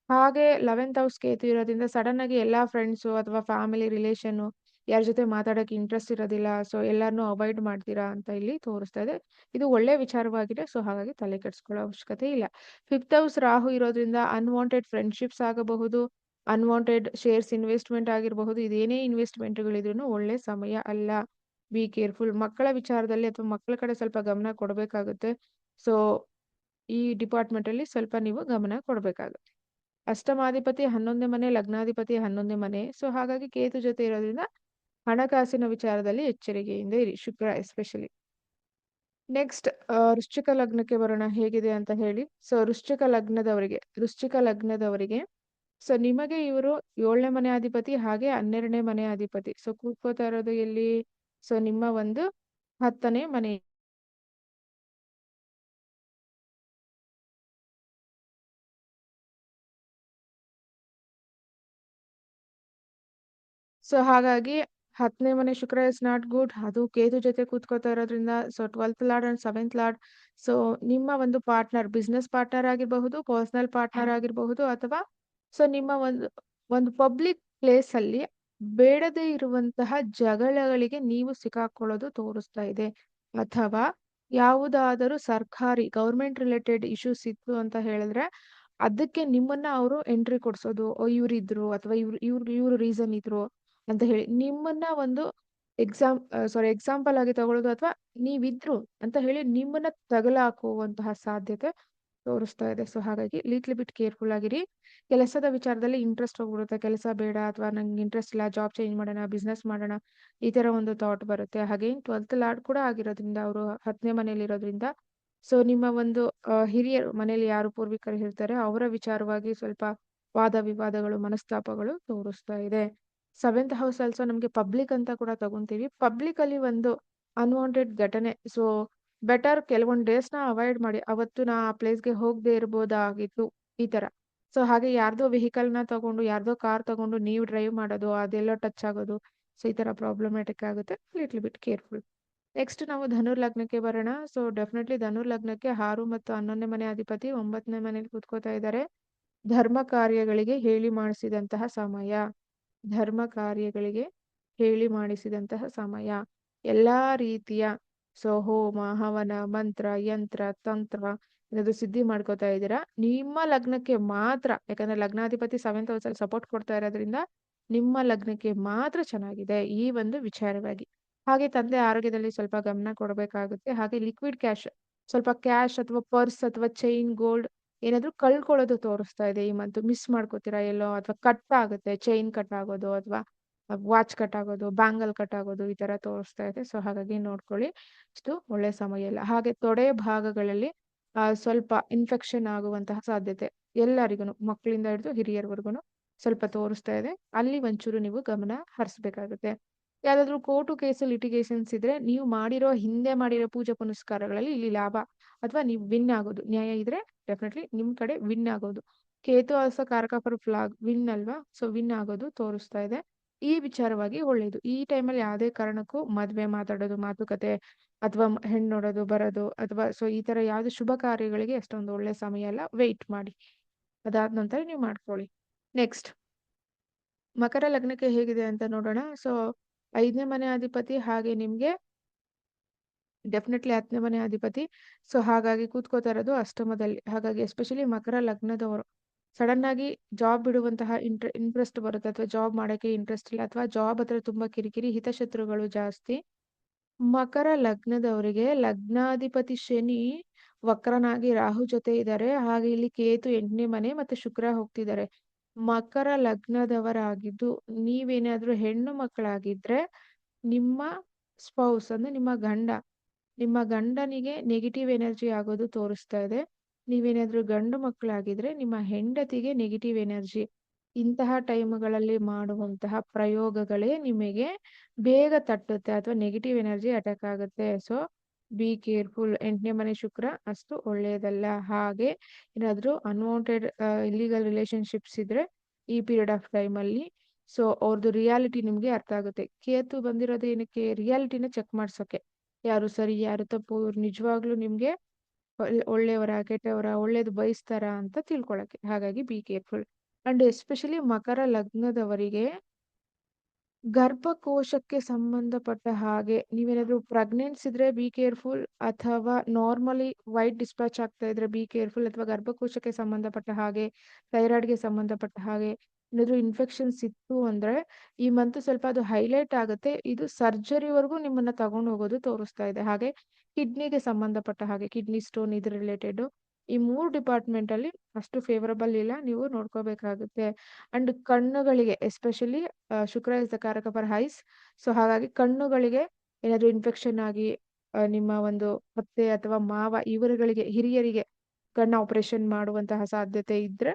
ಹಾಗೆ 11th ಹೌಸ್ ಕೇತು ಇರೋದ್ರಿಂದ ಸಡನ್ ಆಗಿ ಎಲ್ಲಾ ಫ್ರೆಂಡ್ಸು ಅಥವಾ ಫ್ಯಾಮಿಲಿ ರಿಲೇಷನ್ ಯಾರ ಜೊತೆ ಮಾತಾಡಕ್ಕೆ ಇಂಟ್ರೆಸ್ಟ್ ಇರೋದಿಲ್ಲ. ಸೊ ಎಲ್ಲಾರನ್ನೂ ಅವಾಯ್ಡ್ ಮಾಡ್ತೀರಾ ಅಂತ ಇಲ್ಲಿ ತೋರಿಸ್ತಾ ಇದೆ. ಇದು ಒಳ್ಳೆ ವಿಚಾರವಾಗಿದೆ. ಸೊ ಹಾಗಾಗಿ ತಲೆ ಕೆಡಿಸ್ಕೊಳ್ಳೋ ಅವಶ್ಯಕತೆ ಇಲ್ಲ. 5th ಹೌಸ್ ರಾಹು ಇರೋದ್ರಿಂದ ಅನ್ವಾಂಟೆಡ್ ಫ್ರೆಂಡ್ಶಿಪ್ಸ್ ಆಗಬಹುದು, ಅನ್ವಾಂಟೆಡ್ ಶೇರ್ಸ್ ಇನ್ವೆಸ್ಟ್ಮೆಂಟ್ ಆಗಿರಬಹುದು. ಇದೇನೇ ಇನ್ವೆಸ್ಟ್ಮೆಂಟ್ಗಳಿದ್ರು ಒಳ್ಳೆ ಸಮಯ ಅಲ್ಲ. Be careful. ಮಕ್ಕಳ ವಿಚಾರದಲ್ಲಿ ಅಥವಾ ಮಕ್ಕಳ ಕಡೆ ಸ್ವಲ್ಪ ಗಮನ ಕೊಡಬೇಕಾಗುತ್ತೆ. ಸೊ ಈ ಡಿಪಾರ್ಟ್ಮೆಂಟ್ ಅಲ್ಲಿ ಸ್ವಲ್ಪ ನೀವು ಗಮನ ಕೊಡಬೇಕಾಗುತ್ತೆ. ಅಷ್ಟಮಾಧಿಪತಿ 11ನೇ ಮನೆ, ಲಗ್ನಾಧಿಪತಿ 11ನೇ ಮನೆ. ಸೊ ಹಾಗಾಗಿ ಕೇತು ಜೊತೆ ಇರೋದ್ರಿಂದ ಹಣಕಾಸಿನ ವಿಚಾರದಲ್ಲಿ ಎಚ್ಚರಿಕೆಯಿಂದ ಇರಿ, ಶುಕ್ರ ಎಸ್ಪೆಷಲಿ. ನೆಕ್ಸ್ಟ್ ವೃಶ್ಚಿಕ ಲಗ್ನಕ್ಕೆ ಬರೋಣ ಹೇಗಿದೆ ಅಂತ ಹೇಳಿ. ಸೊ ವೃಶ್ಚಿಕ ಲಗ್ನದವರಿಗೆ ಸೊ ನಿಮಗೆ ಇವರು 7ನೇ ಮನೆ ಅಧಿಪತಿ ಹಾಗೆ 12ನೇ ಮನೆ ಅಧಿಪತಿ. ಸೊ ಕೂತ್ಕೋತಾ ಇರೋದು ಎಲ್ಲಿ? ಸೊ ನಿಮ್ಮ ಒಂದು 10ನೇ ಮನೆ. ಸೊ ಹಾಗಾಗಿ 10ನೇ ಮನೆ ಶುಕ್ರ ಇಸ್ ನಾಟ್ ಗುಡ್. ಅದು ಕೇತು ಜೊತೆ ಕೂತ್ಕೋತಾ ಇರೋದ್ರಿಂದ so 12th lord and 7th lord. So ನಿಮ್ಮ ಒಂದು ಪಾರ್ಟ್ನರ್, ಬಿಸ್ನೆಸ್ ಪಾರ್ಟ್ನರ್ ಆಗಿರಬಹುದು, ಪರ್ಸನಲ್ ಪಾರ್ಟ್ನರ್ ಆಗಿರಬಹುದು, ಅಥವಾ ಸೊ ನಿಮ್ಮ ಒಂದು ಒಂದು ಪಬ್ಲಿಕ್ ಪ್ಲೇಸ್ ಅಲ್ಲಿ ಬೇಡದೇ ಇರುವಂತಹ ಜಗಳಗಳಿಗೆ ನೀವು ಸಿಕ್ಕಾಕೊಳ್ಳೋದು ತೋರಿಸ್ತಾ ಇದೆ. ಅಥವಾ ಯಾವುದಾದರೂ ಸರ್ಕಾರಿ ಗೌರ್ಮೆಂಟ್ ರಿಲೇಟೆಡ್ ಇಶ್ಯೂಸ್ ಇತ್ತು ಅಂತ ಹೇಳಿದ್ರೆ ಅದಕ್ಕೆ ನಿಮ್ಮನ್ನ ಅವರು ಎಂಟ್ರಿ ಕೊಡ್ಸೋದು, ಇವ್ರಿದ್ರು ಅಥವಾ ಇವ್ರು ರೀಸನ್ ಇದ್ರು ಅಂತ ಹೇಳಿ ನಿಮ್ಮನ್ನ ಒಂದು ಎಕ್ಸಾಂಪಲ್ ಆಗಿ ತಗೊಳ್ಳೋದು, ಅಥವಾ ನೀವಿದ್ರು ಅಂತ ಹೇಳಿ ನಿಮ್ಮನ್ನ ತಗಲಾಕುವಂತಹ ಸಾಧ್ಯತೆ ತೋರಿಸ್ತಾ ಇದೆ. ಸೊ ಹಾಗಾಗಿ ಲಿಟ್ಲ್ ಬಿಟ್ ಕೇರ್ಫುಲ್ ಆಗಿರಿ. ಕೆಲಸದ ವಿಚಾರದಲ್ಲಿ ಇಂಟ್ರೆಸ್ಟ್ ಹೋಗ್ಬಿಡುತ್ತೆ. ಕೆಲಸ ಬೇಡ, ಅಥವಾ ನಂಗೆ ಇಂಟ್ರೆಸ್ಟ್ ಇಲ್ಲ, ಜಾಬ್ ಚೇಂಜ್ ಮಾಡೋಣ, ಬಿಸ್ನೆಸ್ ಮಾಡೋಣ, ಈ ತರ ಒಂದು ಥಾಟ್ ಬರುತ್ತೆ. ಹಾಗೆ 12th ಲಾರ್ಡ್ ಕೂಡ ಆಗಿರೋದ್ರಿಂದ, ಅವರು 10ನೇ ಮನೇಲಿ ಇರೋದ್ರಿಂದ ಸೊ ನಿಮ್ಮ ಒಂದು ಹಿರಿಯರು ಮನೇಲಿ ಯಾರು ಪೂರ್ವಿಕರು ಇರ್ತಾರೆ ಅವರ ವಿಚಾರವಾಗಿ ಸ್ವಲ್ಪ ವಾದ ವಿವಾದಗಳು, ಮನಸ್ತಾಪಗಳು ತೋರಿಸ್ತಾ ಇದೆ. 7th ಹೌಸ್ ಆಲ್ಸೋ ನಮ್ಗೆ ಪಬ್ಲಿಕ್ ಅಂತ ಕೂಡ ತಗೊಂತೀವಿ. ಪಬ್ಲಿಕ್ ಅಲ್ಲಿ ಒಂದು ಅನ್ವಾಂಟೆಡ್ ಘಟನೆ. ಸೊ ಬೆಟರ್ ಕೆಲವೊಂದು ಡೇಸ್ ನ ಅವಾಯ್ಡ್ ಮಾಡಿ. ಅವತ್ತು ನಾ ಆ ಪ್ಲೇಸ್ಗೆ ಹೋಗದೆ ಇರ್ಬೋದಾಗಿತ್ತು, ಈ ತರ. ಸೊ ಹಾಗೆ ಯಾರ್ದೋ ವೆಹಿಕಲ್ ನ ತಗೊಂಡು, ಯಾರ್ದೋ ಕಾರ್ ತಗೊಂಡು ನೀವು ಡ್ರೈವ್ ಮಾಡೋದು, ಅದೆಲ್ಲ ಟಚ್ ಆಗೋದು, ಸೊ ಈ ತರ ಪ್ರಾಬ್ಲಮ್ಯಾಟಿಕ್ ಆಗುತ್ತೆ. Little bit careful. ನೆಕ್ಸ್ಟ್ ನಾವು ಧನುರ್ ಲಗ್ನಕ್ಕೆ ಬರೋಣ. ಸೊ ಡೆಫಿನೆಟ್ಲಿ ಧನುರ್ ಲಗ್ನಕ್ಕೆ 6 ಮತ್ತು 11ನೇ ಮನೆ ಅಧಿಪತಿ 9ನೇ ಮನೇಲಿ ಕೂತ್ಕೋತಾ ಇದ್ದಾರೆ. ಧರ್ಮ ಕಾರ್ಯಗಳಿಗೆ ಹೇಳಿ ಮಾಡಿಸಿದಂತಹ ಸಮಯ. ಧರ್ಮ ಕಾರ್ಯಗಳಿಗೆ ಹೇಳಿ ಮಾಡಿಸಿದಂತಹ ಸಮಯ. ಎಲ್ಲಾ ರೀತಿಯ ಸೊ ಹೋಮ, ಹವನ, ಮಂತ್ರ, ಯಂತ್ರ, ತಂತ್ರ ಏನಾದ್ರು ಸಿದ್ಧಿ ಮಾಡ್ಕೋತಾ ಇದ್ದೀರಾ, ನಿಮ್ಮ ಲಗ್ನಕ್ಕೆ ಮಾತ್ರ, ಯಾಕಂದ್ರೆ ಲಗ್ನಾಧಿಪತಿ 7th ಹೌಸಲ್ಲಿ ಸಪೋರ್ಟ್ ಕೊಡ್ತಾ ಇರೋದ್ರಿಂದ ನಿಮ್ಮ ಲಗ್ನಕ್ಕೆ ಮಾತ್ರ ಚೆನ್ನಾಗಿದೆ ಈ ಒಂದು ವಿಚಾರವಾಗಿ. ಹಾಗೆ ತಂದೆ ಆರೋಗ್ಯದಲ್ಲಿ ಸ್ವಲ್ಪ ಗಮನ ಕೊಡಬೇಕಾಗುತ್ತೆ. ಹಾಗೆ ಲಿಕ್ವಿಡ್ ಕ್ಯಾಶ್, ಸ್ವಲ್ಪ ಕ್ಯಾಶ್ ಅಥವಾ ಪರ್ಸ್ ಅಥವಾ ಚೈನ್, ಗೋಲ್ಡ್ ಏನಾದ್ರು ಕಳ್ಕೊಳ್ಳೋದು ತೋರಿಸ್ತಾ ಇದೆ ಈ ಮಂತ್. ಮಿಸ್ ಮಾಡ್ಕೋತೀರಾ ಎಲ್ಲೋ, ಅಥವಾ ಕಟ್ ಆಗುತ್ತೆ, ಚೈನ್ ಕಟ್ ಆಗೋದು ಅಥವಾ ವಾಚ್ ಕಟ್ ಆಗೋದು, ಬ್ಯಾಂಗಲ್ ಕಟ್ ಆಗೋದು ಈ ತರ ತೋರಿಸ್ತಾ ಇದೆ. ಸೊ ಹಾಗಾಗಿ ನೋಡ್ಕೊಳ್ಳಿ, ಇಷ್ಟು ಒಳ್ಳೆ ಸಮಯ ಇಲ್ಲ. ಹಾಗೆ ತೊಡೆ ಭಾಗಗಳಲ್ಲಿ ಸ್ವಲ್ಪ ಇನ್ಫೆಕ್ಷನ್ ಆಗುವಂತಹ ಸಾಧ್ಯತೆ ಎಲ್ಲರಿಗೂ, ಮಕ್ಕಳಿಂದ ಹಿಡಿದು ಹಿರಿಯರ್ವರ್ಗುನು ಸ್ವಲ್ಪ ತೋರಿಸ್ತಾ ಇದೆ. ಅಲ್ಲಿ ಒಂಚೂರು ನೀವು ಗಮನ ಹರಿಸ್ಬೇಕಾಗುತ್ತೆ. ಯಾವ್ದಾದ್ರು ಕೋರ್ಟು ಕೇಸು ಲಿಟಿಗೇಷನ್ಸ್ ಇದ್ರೆ, ನೀವು ಹಿಂದೆ ಮಾಡಿರೋ ಪೂಜೆ ಪುನಸ್ಕಾರಗಳಲ್ಲಿ ಇಲ್ಲಿ ಲಾಭ ಅಥವಾ ನೀವು ವಿನ್ ಆಗೋದು, ನ್ಯಾಯ ಇದ್ರೆ ಡೆಫಿನೆಟ್ಲಿ ನಿಮ್ ಕಡೆ ವಿನ್ ಆಗೋದು. ಕೇತು ಅಲ್ಸ ಕಾರಕ ಫಾರ್ ಫ್ಲಾಗ್, ವಿನ್ ಅಲ್ವಾ, ಸೊ ವಿನ್ ಆಗೋದು ತೋರಿಸ್ತಾ ಇದೆ. ಈ ವಿಚಾರವಾಗಿ ಒಳ್ಳೇದು. ಈ ಟೈಮಲ್ಲಿ ಯಾವುದೇ ಕಾರಣಕ್ಕೂ ಮದ್ವೆ ಮಾತಾಡೋದು, ಮಾತುಕತೆ ಅಥವಾ ಹೆಣ್ಣು ನೋಡೋದು ಬರೋದು ಅಥವಾ ಸೊ ಈ ತರ ಯಾವ್ದು ಶುಭ ಕಾರ್ಯಗಳಿಗೆ ಅಷ್ಟೊಂದು ಒಳ್ಳೆ ಸಮಯ ಅಲ್ಲ, ವೆಯ್ಟ್ ಮಾಡಿ. ಅದಾದ ನಂತರ ನೀವು ಮಾಡ್ಕೊಳ್ಳಿ. ನೆಕ್ಸ್ಟ್, ಮಕರ ಲಗ್ನಕ್ಕೆ ಹೇಗಿದೆ ಅಂತ ನೋಡೋಣ. ಸೊ 5ನೇ ಮನೆ ಅಧಿಪತಿ ಹಾಗೆ ನಿಮ್ಗೆ ಡೆಫಿನೆಟ್ಲಿ 10ನೇ ಮನೆ ಅಧಿಪತಿ. ಸೊ ಹಾಗಾಗಿ ಕೂತ್ಕೋತಾ ಇರೋದು ಅಷ್ಟಮದಲ್ಲಿ. ಹಾಗಾಗಿ ಎಸ್ಪೆಷಲಿ ಮಕರ ಲಗ್ನದವರು ಸಡನ್ ಆಗಿ ಜಾಬ್ ಬಿಡುವಂತಹ ಇಂಟ್ರೆಸ್ಟ್ ಬರುತ್ತೆ, ಅಥವಾ ಜಾಬ್ ಮಾಡಕ್ಕೆ ಇಂಟ್ರೆಸ್ಟ್ ಇಲ್ಲ, ಅಥವಾ ಜಾಬ್ ಹತ್ರ ತುಂಬಾ ಕಿರಿಕಿರಿ, ಹಿತಶತ್ರುಗಳು ಜಾಸ್ತಿ. ಮಕರ ಲಗ್ನದವರಿಗೆ ಲಗ್ನಾಧಿಪತಿ ಶನಿ ವಕ್ರನಾಗಿ ರಾಹು ಜೊತೆ ಇದ್ದಾರೆ. ಹಾಗೆ ಇಲ್ಲಿ ಕೇತು 8ನೇ ಮನೆ ಮತ್ತೆ ಶುಕ್ರ ಹೋಗ್ತಿದ್ದಾರೆ. ಮಕರ ಲಗ್ನದವರಾಗಿದ್ದು ನೀವೇನಾದ್ರೂ ಹೆಣ್ಣು ಮಕ್ಕಳಾಗಿದ್ರೆ, ನಿಮ್ಮ ಸ್ಪೌಸ್ ಅಂದ್ರೆ ನಿಮ್ಮ ಗಂಡನಿಗೆ ನೆಗೆಟಿವ್ ಎನರ್ಜಿ ಆಗೋದು ತೋರಿಸ್ತಾ ಇದೆ. ನೀವೇನಾದ್ರೂ ಗಂಡು ಮಕ್ಕಳಾಗಿದ್ರೆ ನಿಮ್ಮ ಹೆಂಡತಿಗೆ ನೆಗೆಟಿವ್ ಎನರ್ಜಿ. ಇಂತಹ ಟೈಮ್ಗಳಲ್ಲಿ ಮಾಡುವಂತಹ ಪ್ರಯೋಗಗಳೇ ನಿಮಗೆ ಬೇಗ ತಟ್ಟುತ್ತೆ ಅಥವಾ ನೆಗೆಟಿವ್ ಎನರ್ಜಿ ಅಟ್ಯಾಕ್ ಆಗುತ್ತೆ. So be careful. 8ನೇ ಮನೆ ಶುಕ್ರ ಅಷ್ಟು ಒಳ್ಳೆಯದಲ್ಲ. ಹಾಗೆ ಏನಾದ್ರೂ ಅನ್ವಾಂಟೆಡ್ ಇಲ್ಲಿಗಲ್ ರಿಲೇಶನ್ಶಿಪ್ಸ್ ಇದ್ರೆ ಈ ಪೀರಿಯಡ್ ಆಫ್ ಟೈಮ್ ಅಲ್ಲಿ, ಸೊ ಅವ್ರದ್ದು ರಿಯಾಲಿಟಿ ನಿಮ್ಗೆ ಅರ್ಥ ಆಗುತ್ತೆ. ಕೇತು ಬಂದಿರೋದು ಏನಕ್ಕೆ, ರಿಯಾಲಿಟಿನ ಚೆಕ್ ಮಾಡ್ಸೋಕೆ. ಯಾರು ಸರಿ ಯಾರು ತಪ್ಪು, ಇವ್ರು ನಿಜವಾಗ್ಲೂ ನಿಮ್ಗೆ ಒಳ್ಳೆಯವರ ಕೆಟ್ಟವರ, ಒಳ್ಳೇದು ಬಯಸ್ತಾರ ಅಂತ ತಿಳ್ಕೊಳಕ್ಕೆ. ಹಾಗಾಗಿ ಬಿ ಕೇರ್ಫುಲ್. ಅಂಡ್ ಎಸ್ಪೆಷಲಿ ಮಕರ ಲಗ್ನದವರಿಗೆ ಗರ್ಭಕೋಶಕ್ಕೆ ಸಂಬಂಧಪಟ್ಟ ಹಾಗೆ ನೀವೇನಾದ್ರೂ ಪ್ರೆಗ್ನೆನ್ಸ್ ಇದ್ರೆ ಬಿ ಕೇರ್ಫುಲ್, ಅಥವಾ ನಾರ್ಮಲಿ ವೈಟ್ ಡಿಸ್ಪ್ಯಾಚ್ ಆಗ್ತಾ ಇದ್ರೆ ಬಿ ಕೇರ್ಫುಲ್, ಅಥವಾ ಗರ್ಭಕೋಶಕ್ಕೆ ಸಂಬಂಧಪಟ್ಟ ಹಾಗೆ, ಥೈರಾಯ್ಡ್ಗೆ ಸಂಬಂಧಪಟ್ಟ ಹಾಗೆ ಏನಾದ್ರೂ ಇನ್ಫೆಕ್ಷನ್ಸ್ ಇತ್ತು ಅಂದ್ರೆ ಈ ಮಂತ್ ಸ್ವಲ್ಪ ಅದು ಹೈಲೈಟ್ ಆಗುತ್ತೆ. ಇದು ಸರ್ಜರಿವರೆಗೂ ನಿಮ್ಮನ್ನ ತಗೊಂಡು ಹೋಗೋದು ತೋರಿಸ್ತಾ ಇದೆ. ಹಾಗೆ ಕಿಡ್ನಿಗೆ ಸಂಬಂಧಪಟ್ಟ ಹಾಗೆ, ಕಿಡ್ನಿ ಸ್ಟೋನ್ ಇದು ರಿಲೇಟೆಡ್ ಈ 3 ಡಿಪಾರ್ಟ್ಮೆಂಟ್ ಅಲ್ಲಿ ಅಷ್ಟು ಫೇವರಬಲ್ ಇಲ್ಲ, ನೀವು ನೋಡ್ಕೋಬೇಕಾಗುತ್ತೆ. ಅಂಡ್ ಕಣ್ಣುಗಳಿಗೆ ಎಸ್ಪೆಷಲಿ ಶುಕ್ರ ಇಸ್ ದ ಕಾರಕ ಫಾರ್ ಐಸ್. ಸೊ ಹಾಗಾಗಿ ಕಣ್ಣುಗಳಿಗೆ ಏನಾದ್ರು ಇನ್ಫೆಕ್ಷನ್ ಆಗಿ ನಿಮ್ಮ ಒಂದು ಅತ್ತೆ ಅಥವಾ ಮಾವ ಇವರುಗಳಿಗೆ, ಹಿರಿಯರಿಗೆ ಕಣ್ಣು ಆಪರೇಷನ್ ಮಾಡುವಂತಹ ಸಾಧ್ಯತೆ ಇದ್ರೆ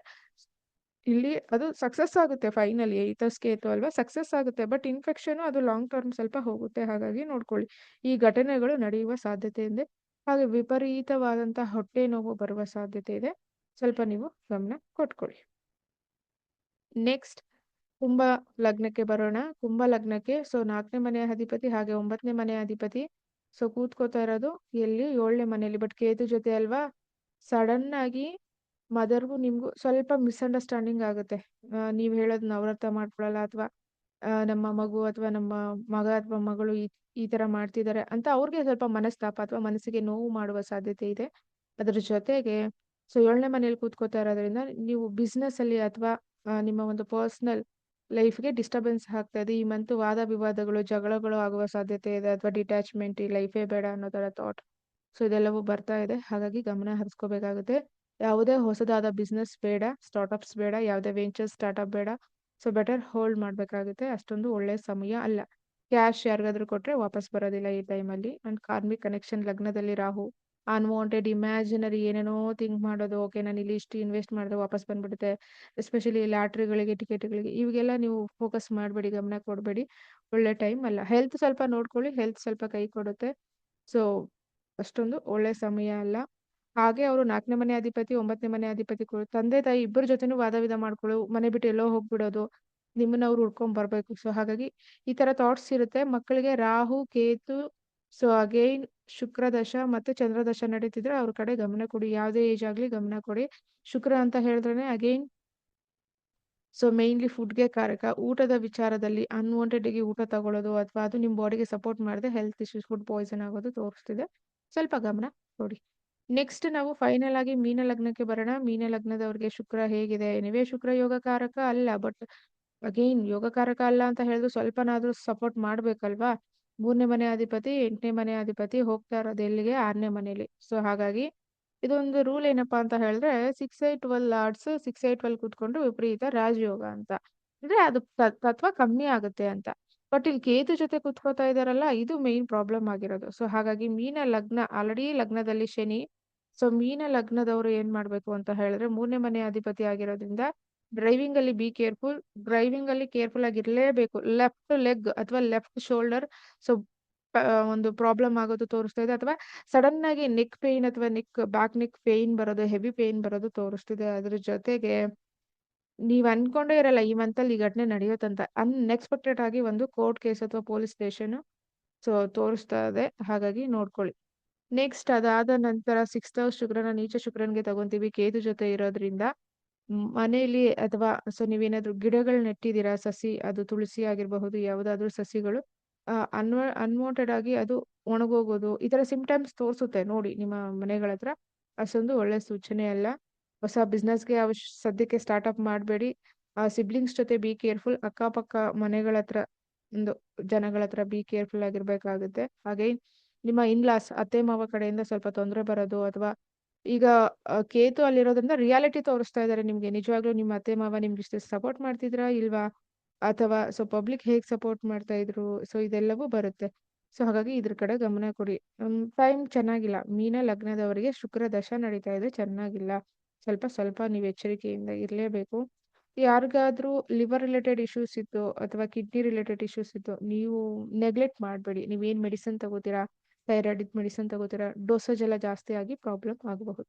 ಇಲ್ಲಿ ಅದು ಸಕ್ಸಸ್ ಆಗುತ್ತೆ. ಫೈನಲಿ 8th ಕೇತು ಅಲ್ವಾ, ಸಕ್ಸಸ್ ಆಗುತ್ತೆ. ಬಟ್ ಇನ್ಫೆಕ್ಷನ್ ಅದು ಲಾಂಗ್ ಟರ್ಮ್ ಸ್ವಲ್ಪ ಹೋಗುತ್ತೆ. ಹಾಗಾಗಿ ನೋಡ್ಕೊಳ್ಳಿ, ಈ ಘಟನೆಗಳು ನಡೆಯುವ ಸಾಧ್ಯತೆ ಇದೆ. ಹಾಗೆ ವಿಪರೀತವಾದಂತಹ ಹೊಟ್ಟೆ ನೋವು ಬರುವ ಸಾಧ್ಯತೆ ಇದೆ, ಸ್ವಲ್ಪ ನೀವು ಗಮನ ಕೊಟ್ಕೊಳ್ಳಿ. ನೆಕ್ಸ್ಟ್, ಕುಂಭ ಲಗ್ನಕ್ಕೆ ಬರೋಣ. ಕುಂಭ ಲಗ್ನಕ್ಕೆ ಸೊ 4ನೇ ಮನೆಯ ಅಧಿಪತಿ ಹಾಗೆ 9ನೇ ಮನೆಯ ಅಧಿಪತಿ. ಸೊ ಕೂತ್ಕೋತಾ ಇರೋದು ಎಲ್ಲಿ, 7ನೇ ಮನೆಯಲ್ಲಿ. ಬಟ್ ಕೇತು ಜೊತೆ ಅಲ್ವಾ, ಸಡನ್ ಆಗಿ ಮದರ್ಗೂ ನಿಮ್ಗೂ ಸ್ವಲ್ಪ ಮಿಸ್ಅಂಡರ್ಸ್ಟ್ಯಾಂಡಿಂಗ್ ಆಗುತ್ತೆ. ನೀವ್ ಹೇಳೋದ್ ಅವ್ರ ಅರ್ಥ ಮಾಡ್ಕೊಳಲ್ಲ, ಅಥವಾ ನಮ್ಮ ಮಗು ಅಥವಾ ನಮ್ಮ ಮಗ ಅಥವಾ ಮಗಳು ಈ ತರ ಮಾಡ್ತಿದ್ದಾರೆ ಅಂತ ಅವ್ರಿಗೆ ಸ್ವಲ್ಪ ಮನಸ್ತಾಪ ಅಥವಾ ಮನಸ್ಸಿಗೆ ನೋವು ಮಾಡುವ ಸಾಧ್ಯತೆ ಇದೆ. ಅದ್ರ ಜೊತೆಗೆ ಸೊ 7ನೇ ಮನೆಯಲ್ಲಿ ಕೂತ್ಕೋತಾ ಇರೋದ್ರಿಂದ ನೀವು ಬಿಸ್ನೆಸ್ ಅಲ್ಲಿ ಅಥವಾ ನಿಮ್ಮ ಒಂದು ಪರ್ಸನಲ್ ಲೈಫ್ಗೆ ಡಿಸ್ಟರ್ಬೆನ್ಸ್ ಆಗ್ತಾ ಇದೆ. ಈ ಮಂತ್ ವಾದ ವಿವಾದಗಳು, ಜಗಳಗಳು ಆಗುವ ಸಾಧ್ಯತೆ ಇದೆ, ಅಥವಾ ಡಿಟ್ಯಾಚ್ಮೆಂಟ್, ಈ ಲೈಫೇ ಬೇಡ ಅನ್ನೋ ತರ ಥಾಟ್. ಸೊ ಇದೆಲ್ಲವೂ ಬರ್ತಾ ಇದೆ. ಹಾಗಾಗಿ ಗಮನ ಹರಿಸ್ಕೋಬೇಕಾಗುತ್ತೆ. ಯಾವುದೇ ಹೊಸದಾದ ಬಿಸ್ನೆಸ್ ಬೇಡ, ಸ್ಟಾರ್ಟ್ಅಪ್ಸ್ ಬೇಡ, ಯಾವುದೇ ವೆಂಚರ್ ಸ್ಟಾರ್ಟ್ಅಪ್ ಬೇಡ. ಸೊ ಬೆಟರ್ ಹೋಲ್ಡ್ ಮಾಡ್ಬೇಕಾಗುತ್ತೆ. ಅಷ್ಟೊಂದು ಒಳ್ಳೆ ಸಮಯ ಅಲ್ಲ. ಕ್ಯಾಶ್ ಯಾರಿಗಾದ್ರೂ ಕೊಟ್ರೆ ವಾಪಸ್ ಬರೋದಿಲ್ಲ ಈ ಟೈಮಲ್ಲಿ. ಅಂಡ್ ಕಾರ್ಮಿಕ್ ಕನೆಕ್ಷನ್ ಲಗ್ನದಲ್ಲಿ ರಾಹು, ಅನ್ವಾಂಟೆಡ್ ಇಮ್ಯಾಜಿನರಿ ಏನೇನೋ ಥಿಂಕ್ ಮಾಡೋದು. ಓಕೆ, ನಾನು ಇಲ್ಲಿ ಇಷ್ಟು ಇನ್ವೆಸ್ಟ್ ಮಾಡಿದ್ರೆ ವಾಪಸ್ ಬಂದ್ಬಿಡುತ್ತೆ. ಎಸ್ಪೆಷಲಿ ಲಾಟ್ರಿಗಳಿಗೆ, ಟಿಕೆಟ್ಗಳಿಗೆ, ಇವಾಗೆಲ್ಲ ನೀವು ಫೋಕಸ್ ಮಾಡಬೇಡಿ, ಗಮನ ಕೊಡಬೇಡಿ. ಒಳ್ಳೆ ಟೈಮ್ ಅಲ್ಲ. ಹೆಲ್ತ್ ಸ್ವಲ್ಪ ನೋಡ್ಕೊಳ್ಳಿ, ಹೆಲ್ತ್ ಸ್ವಲ್ಪ ಕೈ ಕೊಡುತ್ತೆ. ಸೊ ಅಷ್ಟೊಂದು ಒಳ್ಳೆ ಸಮಯ ಅಲ್ಲ. ಹಾಗೆ ಅವರು 4ನೇ ಮನೆ ಅಧಿಪತಿ, 9ನೇ ಮನೆ ಅಧಿಪತಿ, ತಂದೆ ತಾಯಿ ಇಬ್ಬರ ಜೊತೆನೂ ವಾದವಿದ ಮಾಡ್ಕೊಳ್ಳೋ, ಮನೆ ಬಿಟ್ಟು ಎಲ್ಲೋ ಹೋಗ್ಬಿಡೋದು, ನಿಮ್ಮನ್ನ ಅವ್ರು ಹುಡ್ಕೊಂಡ್ ಬರ್ಬೇಕು. ಸೊ ಹಾಗಾಗಿ ಈ ತರ ಥಾಟ್ಸ್ ಇರುತ್ತೆ. ಮಕ್ಕಳಿಗೆ ರಾಹು ಕೇತು, ಸೊ ಅಗೈನ್ ಶುಕ್ರ ದಶ ಮತ್ತೆ ಚಂದ್ರ ದಶ ನಡೀತಿದ್ರೆ ಅವ್ರ ಕಡೆ ಗಮನ ಕೊಡಿ. ಯಾವುದೇ ಏಜ್ ಆಗ್ಲಿ ಗಮನ ಕೊಡಿ. ಶುಕ್ರ ಅಂತ ಹೇಳಿದ್ರೆ ಅಗೈನ್ ಸೊ ಮೇನ್ಲಿ ಫುಡ್ಗೆ ಕಾರಕ. ಊಟದ ವಿಚಾರದಲ್ಲಿ ಅನ್ವಾಂಟೆಡ್ ಆಗಿ ಊಟ ತಗೊಳ್ಳೋದು, ಅಥವಾ ಅದು ನಿಮ್ಮ ಬಾಡಿಗೆ ಸಪೋರ್ಟ್ ಮಾಡದೆ ಹೆಲ್ತ್ ಇಶ್ಯೂಸ್, ಫುಡ್ ಪಾಯ್ಸನ್ ಆಗೋದು ತೋರಿಸ್ತಿದೆ. ಸ್ವಲ್ಪ ಗಮನ ಕೊಡಿ. ನೆಕ್ಸ್ಟ್ ನಾವು ಫೈನಲ್ ಆಗಿ ಮೀನ ಲಗ್ನಕ್ಕೆ ಬರೋಣ. ಮೀನ ಲಗ್ನದವ್ರಿಗೆ ಶುಕ್ರ ಹೇಗಿದೆ? ಎನಿವೆ ಶುಕ್ರ ಯೋಗಕಾರಕ ಅಲ್ಲ. ಬಟ್ ಅಗೈನ್ ಯೋಗಕಾರಕ ಅಲ್ಲ ಅಂತ ಹೇಳಿದ್ರು ಸ್ವಲ್ಪನಾದ್ರೂ ಸಪೋರ್ಟ್ ಮಾಡ್ಬೇಕಲ್ವಾ? 3ನೇ ಮನೆ ಅಧಿಪತಿ, 8ನೇ ಮನೆ ಅಧಿಪತಿ ಹೋಗ್ತಾ ಇರೋದು ಎಲ್ಲಿಗೆ? 6ನೇ ಮನೇಲಿ. ಸೊ ಹಾಗಾಗಿ ಇದೊಂದು ರೂಲ್ ಏನಪ್ಪಾ ಅಂತ ಹೇಳಿದ್ರೆ 6, 8, 12 ಲಾರ್ಡ್ಸ್ 6, 8, 12 ಕೂತ್ಕೊಂಡು ವಿಪರೀತ ರಾಜಯೋಗ ಅಂತ. ಅಂದ್ರೆ ಅದು ತತ್ವ ಕಮ್ಮಿ ಆಗುತ್ತೆ ಅಂತ. ಬಟ್ ಇಲ್ಲಿ ಕೇತು ಜೊತೆ ಕುತ್ಕೋತಾ ಇದಾರಲ್ಲ, ಇದು ಮೇನ್ ಪ್ರಾಬ್ಲಮ್ ಆಗಿರೋದು. ಸೊ ಹಾಗಾಗಿ ಮೀನ ಲಗ್ನ ಆಲ್ರೆಡಿ ಲಗ್ನದಲ್ಲಿ ಶನಿ. ಸೊ ಮೀನ ಲಗ್ನದವರು ಏನ್ ಮಾಡ್ಬೇಕು ಅಂತ ಹೇಳಿದ್ರೆ 3ನೇ ಮನೆ ಅಧಿಪತಿ ಆಗಿರೋದ್ರಿಂದ ಡ್ರೈವಿಂಗ್ ಅಲ್ಲಿ ಬಿ ಕೇರ್ಫುಲ್. ಡ್ರೈವಿಂಗ್ ಅಲ್ಲಿ ಕೇರ್ಫುಲ್ ಆಗಿರ್ಲೇಬೇಕು. ಲೆಫ್ಟ್ ಲೆಗ್ ಅಥವಾ ಲೆಫ್ಟ್ ಶೋಲ್ಡರ್ ಸೊ ಒಂದು ಪ್ರಾಬ್ಲಮ್ ಆಗೋದು ತೋರಿಸ್ತಾ ಇದೆ, ಅಥವಾ ಸಡನ್ ಆಗಿ ನೆಕ್ ಪೇನ್ ಅಥವಾ ಬ್ಯಾಕ್ ನೆಕ್ ಪೇನ್ ಬರೋದು, ಹೆವಿ ಪೇನ್ ಬರೋದು ತೋರಿಸ್ತಿದೆ. ಅದ್ರ ಜೊತೆಗೆ ನೀವ್ ಅನ್ಕೊಂಡೇ ಇರಲ್ಲ ಈ ಮಂತ್ ಅಲ್ಲಿ ಈ ಘಟನೆ ನಡೆಯುತ್ತಂತ. ಅನ್ಎಕ್ಸ್ಪೆಕ್ಟೆಡ್ ಆಗಿ ಒಂದು ಕೋರ್ಟ್ ಕೇಸ್ ಅಥವಾ ಪೊಲೀಸ್ ಸ್ಟೇಷನ್ ಸೊ ತೋರಿಸ್ತಾ ಇದೆ. ಹಾಗಾಗಿ ನೋಡ್ಕೊಳ್ಳಿ. ನೆಕ್ಸ್ಟ್ ಅದಾದ ನಂತರ 6th ಹೌಸ್ ಶುಕ್ರನ ನೀಚ ಶುಕ್ರನ್ಗೆ ತಗೊಂತೀವಿ ಕೇತು ಜೊತೆ ಇರೋದ್ರಿಂದ. ಮನೆಯಲ್ಲಿ ಅಥವಾ ಸೊ ನೀವೇನಾದ್ರೂ ಗಿಡಗಳು ನೆಟ್ಟಿದ್ದೀರಾ, ಸಸಿ, ಅದು ತುಳಸಿ ಆಗಿರಬಹುದು, ಯಾವುದಾದ್ರೂ ಸಸಿಗಳು ಅನ್ವಾಂಟೆಡ್ ಆಗಿ ಅದು ಒಣಗೋಗೋದು, ಈ ತರ ಸಿಂಪ್ಟಮ್ಸ್ ತೋರಿಸುತ್ತೆ ನೋಡಿ ನಿಮ್ಮ ಮನೆಗಳ ಹತ್ರ. ಅಷ್ಟೊಂದು ಒಳ್ಳೆ ಸೂಚನೆ ಅಲ್ಲ. ಹೊಸ ಬಿಸ್ನೆಸ್ಗೆ ಸದ್ಯಕ್ಕೆ ಸ್ಟಾರ್ಟ್ ಅಪ್ ಮಾಡಬೇಡಿ. ಸಿಬ್ಲಿಂಗ್ಸ್ ಜೊತೆ ಬಿ ಕೇರ್ಫುಲ್. ಅಕ್ಕಪಕ್ಕ ಮನೆಗಳ ಹತ್ರ ಒಂದು ಜನಗಳ ಹತ್ರ ಬಿ ಕೇರ್ಫುಲ್ ಆಗಿರ್ಬೇಕಾಗುತ್ತೆ. ಹಾಗೆ ನಿಮ್ಮ ಇನ್ಲಾಸ್ ಅತ್ತೆ ಮಾವ ಕಡೆಯಿಂದ ಸ್ವಲ್ಪ ತೊಂದರೆ ಬರೋದು, ಅಥವಾ ಈಗ ಕೇತು ಅಲ್ಲಿರೋದ್ರಿಂದ ರಿಯಾಲಿಟಿ ತೋರಿಸ್ತಾ ಇದ್ದಾರೆ ನಿಮ್ಗೆ. ನಿಜವಾಗ್ಲೂ ನಿಮ್ಮ ಅತ್ತೆ ಮಾವ ನಿಮ್ಗೆ ಇಷ್ಟು ಸಪೋರ್ಟ್ ಮಾಡ್ತಿದ್ರಾ ಇಲ್ವಾ, ಅಥವಾ ಸೊ ಪಬ್ಲಿಕ್ ಹೇಗ್ ಸಪೋರ್ಟ್ ಮಾಡ್ತಾ ಇದ್ರು, ಸೊ ಇದೆಲ್ಲವೂ ಬರುತ್ತೆ. ಸೊ ಹಾಗಾಗಿ ಇದ್ರ ಕಡೆ ಗಮನ ಕೊಡಿ. ಟೈಮ್ ಚೆನ್ನಾಗಿಲ್ಲ. ಮೀನ ಲಗ್ನದವರಿಗೆ ಶುಕ್ರ ದಶ ನಡೀತಾ ಇದೆ, ಚೆನ್ನಾಗಿಲ್ಲ. ಸ್ವಲ್ಪ ಸ್ವಲ್ಪ ನೀವು ಎಚ್ಚರಿಕೆಯಿಂದ ಇರಲೇಬೇಕು. ಯಾರಿಗಾದ್ರೂ ಲಿವರ್ ರಿಲೇಟೆಡ್ ಇಶ್ಯೂಸ್ ಇತ್ತು ಅಥವಾ ಕಿಡ್ನಿ ರಿಲೇಟೆಡ್ ಇಶ್ಯೂಸ್ ಇತ್ತು, ನೀವು ನೆಗ್ಲೆಕ್ಟ್ ಮಾಡಬೇಡಿ. ನೀವೇನ್ ಮೆಡಿಸಿನ್ ತಗೋತೀರಾ, ಥೈರಾಯ್ಡ್ ಮೆಡಿಸಿನ್ ತಗೋತೀರಾ, ಡೋಸೇಜ್ ಎಲ್ಲ ಜಾಸ್ತಿ ಆಗಿ ಪ್ರಾಬ್ಲಮ್ ಆಗಬಹುದು.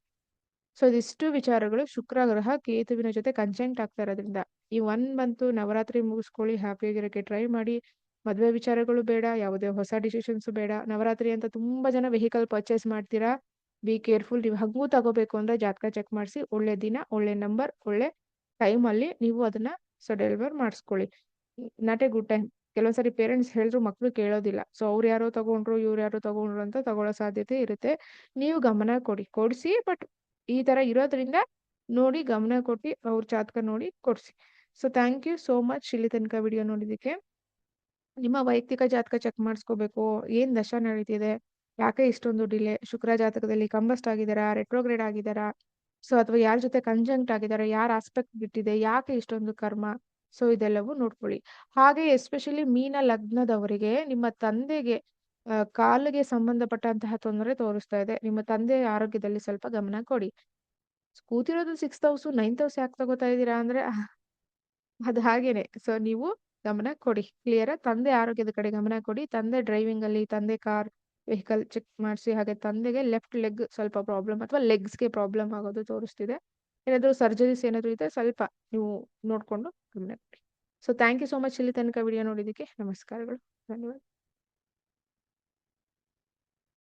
ಸೊ ಇದಿಷ್ಟು ವಿಚಾರಗಳು ಶುಕ್ರ ಗ್ರಹ ಕೇತುವಿನ ಜೊತೆ ಕಂಜಂಕ್ಟ್ ಆಗ್ತಾ ಇರೋದ್ರಿಂದ ಈ 1 ಮಂತ್ ನವರಾತ್ರಿ ಮುಗಿಸ್ಕೊಳ್ಳಿ, ಹ್ಯಾಪಿಯಾಗಿರೋಕ್ಕೆ ಟ್ರೈ ಮಾಡಿ. ಮದುವೆ ವಿಚಾರಗಳು ಬೇಡ, ಯಾವುದೇ ಹೊಸ ಡಿಸಿಷನ್ಸ್ ಬೇಡ. ನವರಾತ್ರಿ ಅಂತ ತುಂಬಾ ಜನ ವೆಹಿಕಲ್ ಪರ್ಚೇಸ್ ಮಾಡ್ತೀರಾ, ಬಿ ಕೇರ್ಫುಲ್. ನೀವು ಹಂಗೂ ತಗೋಬೇಕು ಅಂದ್ರೆ ಜಾತಕ ಚೆಕ್ ಮಾಡಿಸಿ, ಒಳ್ಳೆ ದಿನ, ಒಳ್ಳೆ ನಂಬರ್, ಒಳ್ಳೆ ಟೈಮ್ ಅಲ್ಲಿ ನೀವು ಅದನ್ನ ಸೊ ಡೆಲಿವರ್ ಮಾಡಿಸ್ಕೊಳ್ಳಿ. Not a good time. ಕೆಲವೊಂದ್ಸರಿ ಪೇರೆಂಟ್ಸ್ ಹೇಳಿದ್ರು ಮಕ್ಳು ಕೇಳೋದಿಲ್ಲ. ಸೊ ಅವ್ರು ಯಾರೋ ತಗೊಂಡ್ರು, ಇವ್ರು ಯಾರೋ ತಗೊಂಡ್ರು ಅಂತ ತಗೊಳ್ಳೋ ಸಾಧ್ಯತೆ ಇರುತ್ತೆ. ನೀವು ಗಮನ ಕೊಡಿಸಿ. ಬಟ್ ಈ ತರ ಇರೋದ್ರಿಂದ ನೋಡಿ, ಗಮನ ಕೊಟ್ಟು ಅವ್ರ ಜಾತಕ ನೋಡಿ ಕೊಡ್ಸಿ. So thank you so much ಇಲ್ಲಿ ತನಕ ವಿಡಿಯೋ ನೋಡಿದಕ್ಕೆ. ನಿಮ್ಮ ವೈಯಕ್ತಿಕ ಜಾತಕ ಚೆಕ್ ಮಾಡಿಸ್ಕೋಬೇಕು. ಏನ್ ದಶ ನಡೀತಿದೆ, ಯಾಕೆ ಇಷ್ಟೊಂದು ಡಿಲೇ, ಶುಕ್ರ ಜಾತಕದಲ್ಲಿ ಕಂಬಸ್ಟ್ ಆಗಿದಾರಾ, ರೆಟ್ರೋಗ್ರೇಡ್ ಆಗಿದಾರಾ, ಸೊ ಅಥವಾ ಯಾರ ಜೊತೆ ಕಂಜಂಕ್ಟ್ ಆಗಿದ್ದಾರೆ, ಯಾರ ಆಸ್ಪೆಕ್ಟ್ ಬಿಟ್ಟಿದೆ, ಯಾಕೆ ಇಷ್ಟೊಂದು ಕರ್ಮ, ಸೊ ಇದೆಲ್ಲವೂ ನೋಡ್ಕೊಳ್ಳಿ. ಹಾಗೆ ಎಸ್ಪೆಷಲಿ ಮೀನ ಲಗ್ನದವರಿಗೆ ನಿಮ್ಮ ತಂದೆಗೆ ಕಾಲಿಗೆ ಸಂಬಂಧಪಟ್ಟಂತಹ ತೊಂದರೆ ತೋರಿಸ್ತಾ ಇದೆ. ನಿಮ್ಮ ತಂದೆಯ ಆರೋಗ್ಯದಲ್ಲಿ ಸ್ವಲ್ಪ ಗಮನ ಕೊಡಿ. ಕೂತಿರೋದು 6th ಹೌಸ್, 9th ಹೌಸ್ ಯಾಕೆ ತಗೋತಾ ಇದ್ದೀರಾ ಅಂದ್ರೆ ಅದು ಹಾಗೇನೆ. ಸೊ ನೀವು ಗಮನ ಕೊಡಿ. ಕ್ಲಿಯರ್? ತಂದೆ ಆರೋಗ್ಯದ ಕಡೆ ಗಮನ ಕೊಡಿ. ತಂದೆ ಡ್ರೈವಿಂಗ್ ಅಲ್ಲಿ, ತಂದೆ ಕಾರ್ ವೆಹಿಕಲ್ ಚೆಕ್ ಮಾಡಿಸಿ. ಹಾಗೆ ತಂದೆಗೆ ಲೆಫ್ಟ್ ಲೆಗ್ ಸ್ವಲ್ಪ ಪ್ರಾಬ್ಲಮ್ ಅಥವಾ ಲೆಗ್ಸ್ಗೆ ಪ್ರಾಬ್ಲಮ್ ಆಗೋದು ತೋರಿಸ್ತಿದೆ. ಏನಾದರೂ ಸರ್ಜರೀಸ್ ಏನಾದರೂ ಇದೆ ಸ್ವಲ್ಪ ನೀವು ನೋಡ್ಕೊಂಡು ಗಮನ ಕೊಡಿ. So thank you so much ಇಲ್ಲಿ ತನಕ ವಿಡಿಯೋ ನೋಡಿದ್ದಕ್ಕೆ. ನಮಸ್ಕಾರಗಳು. ಧನ್ಯವಾದ.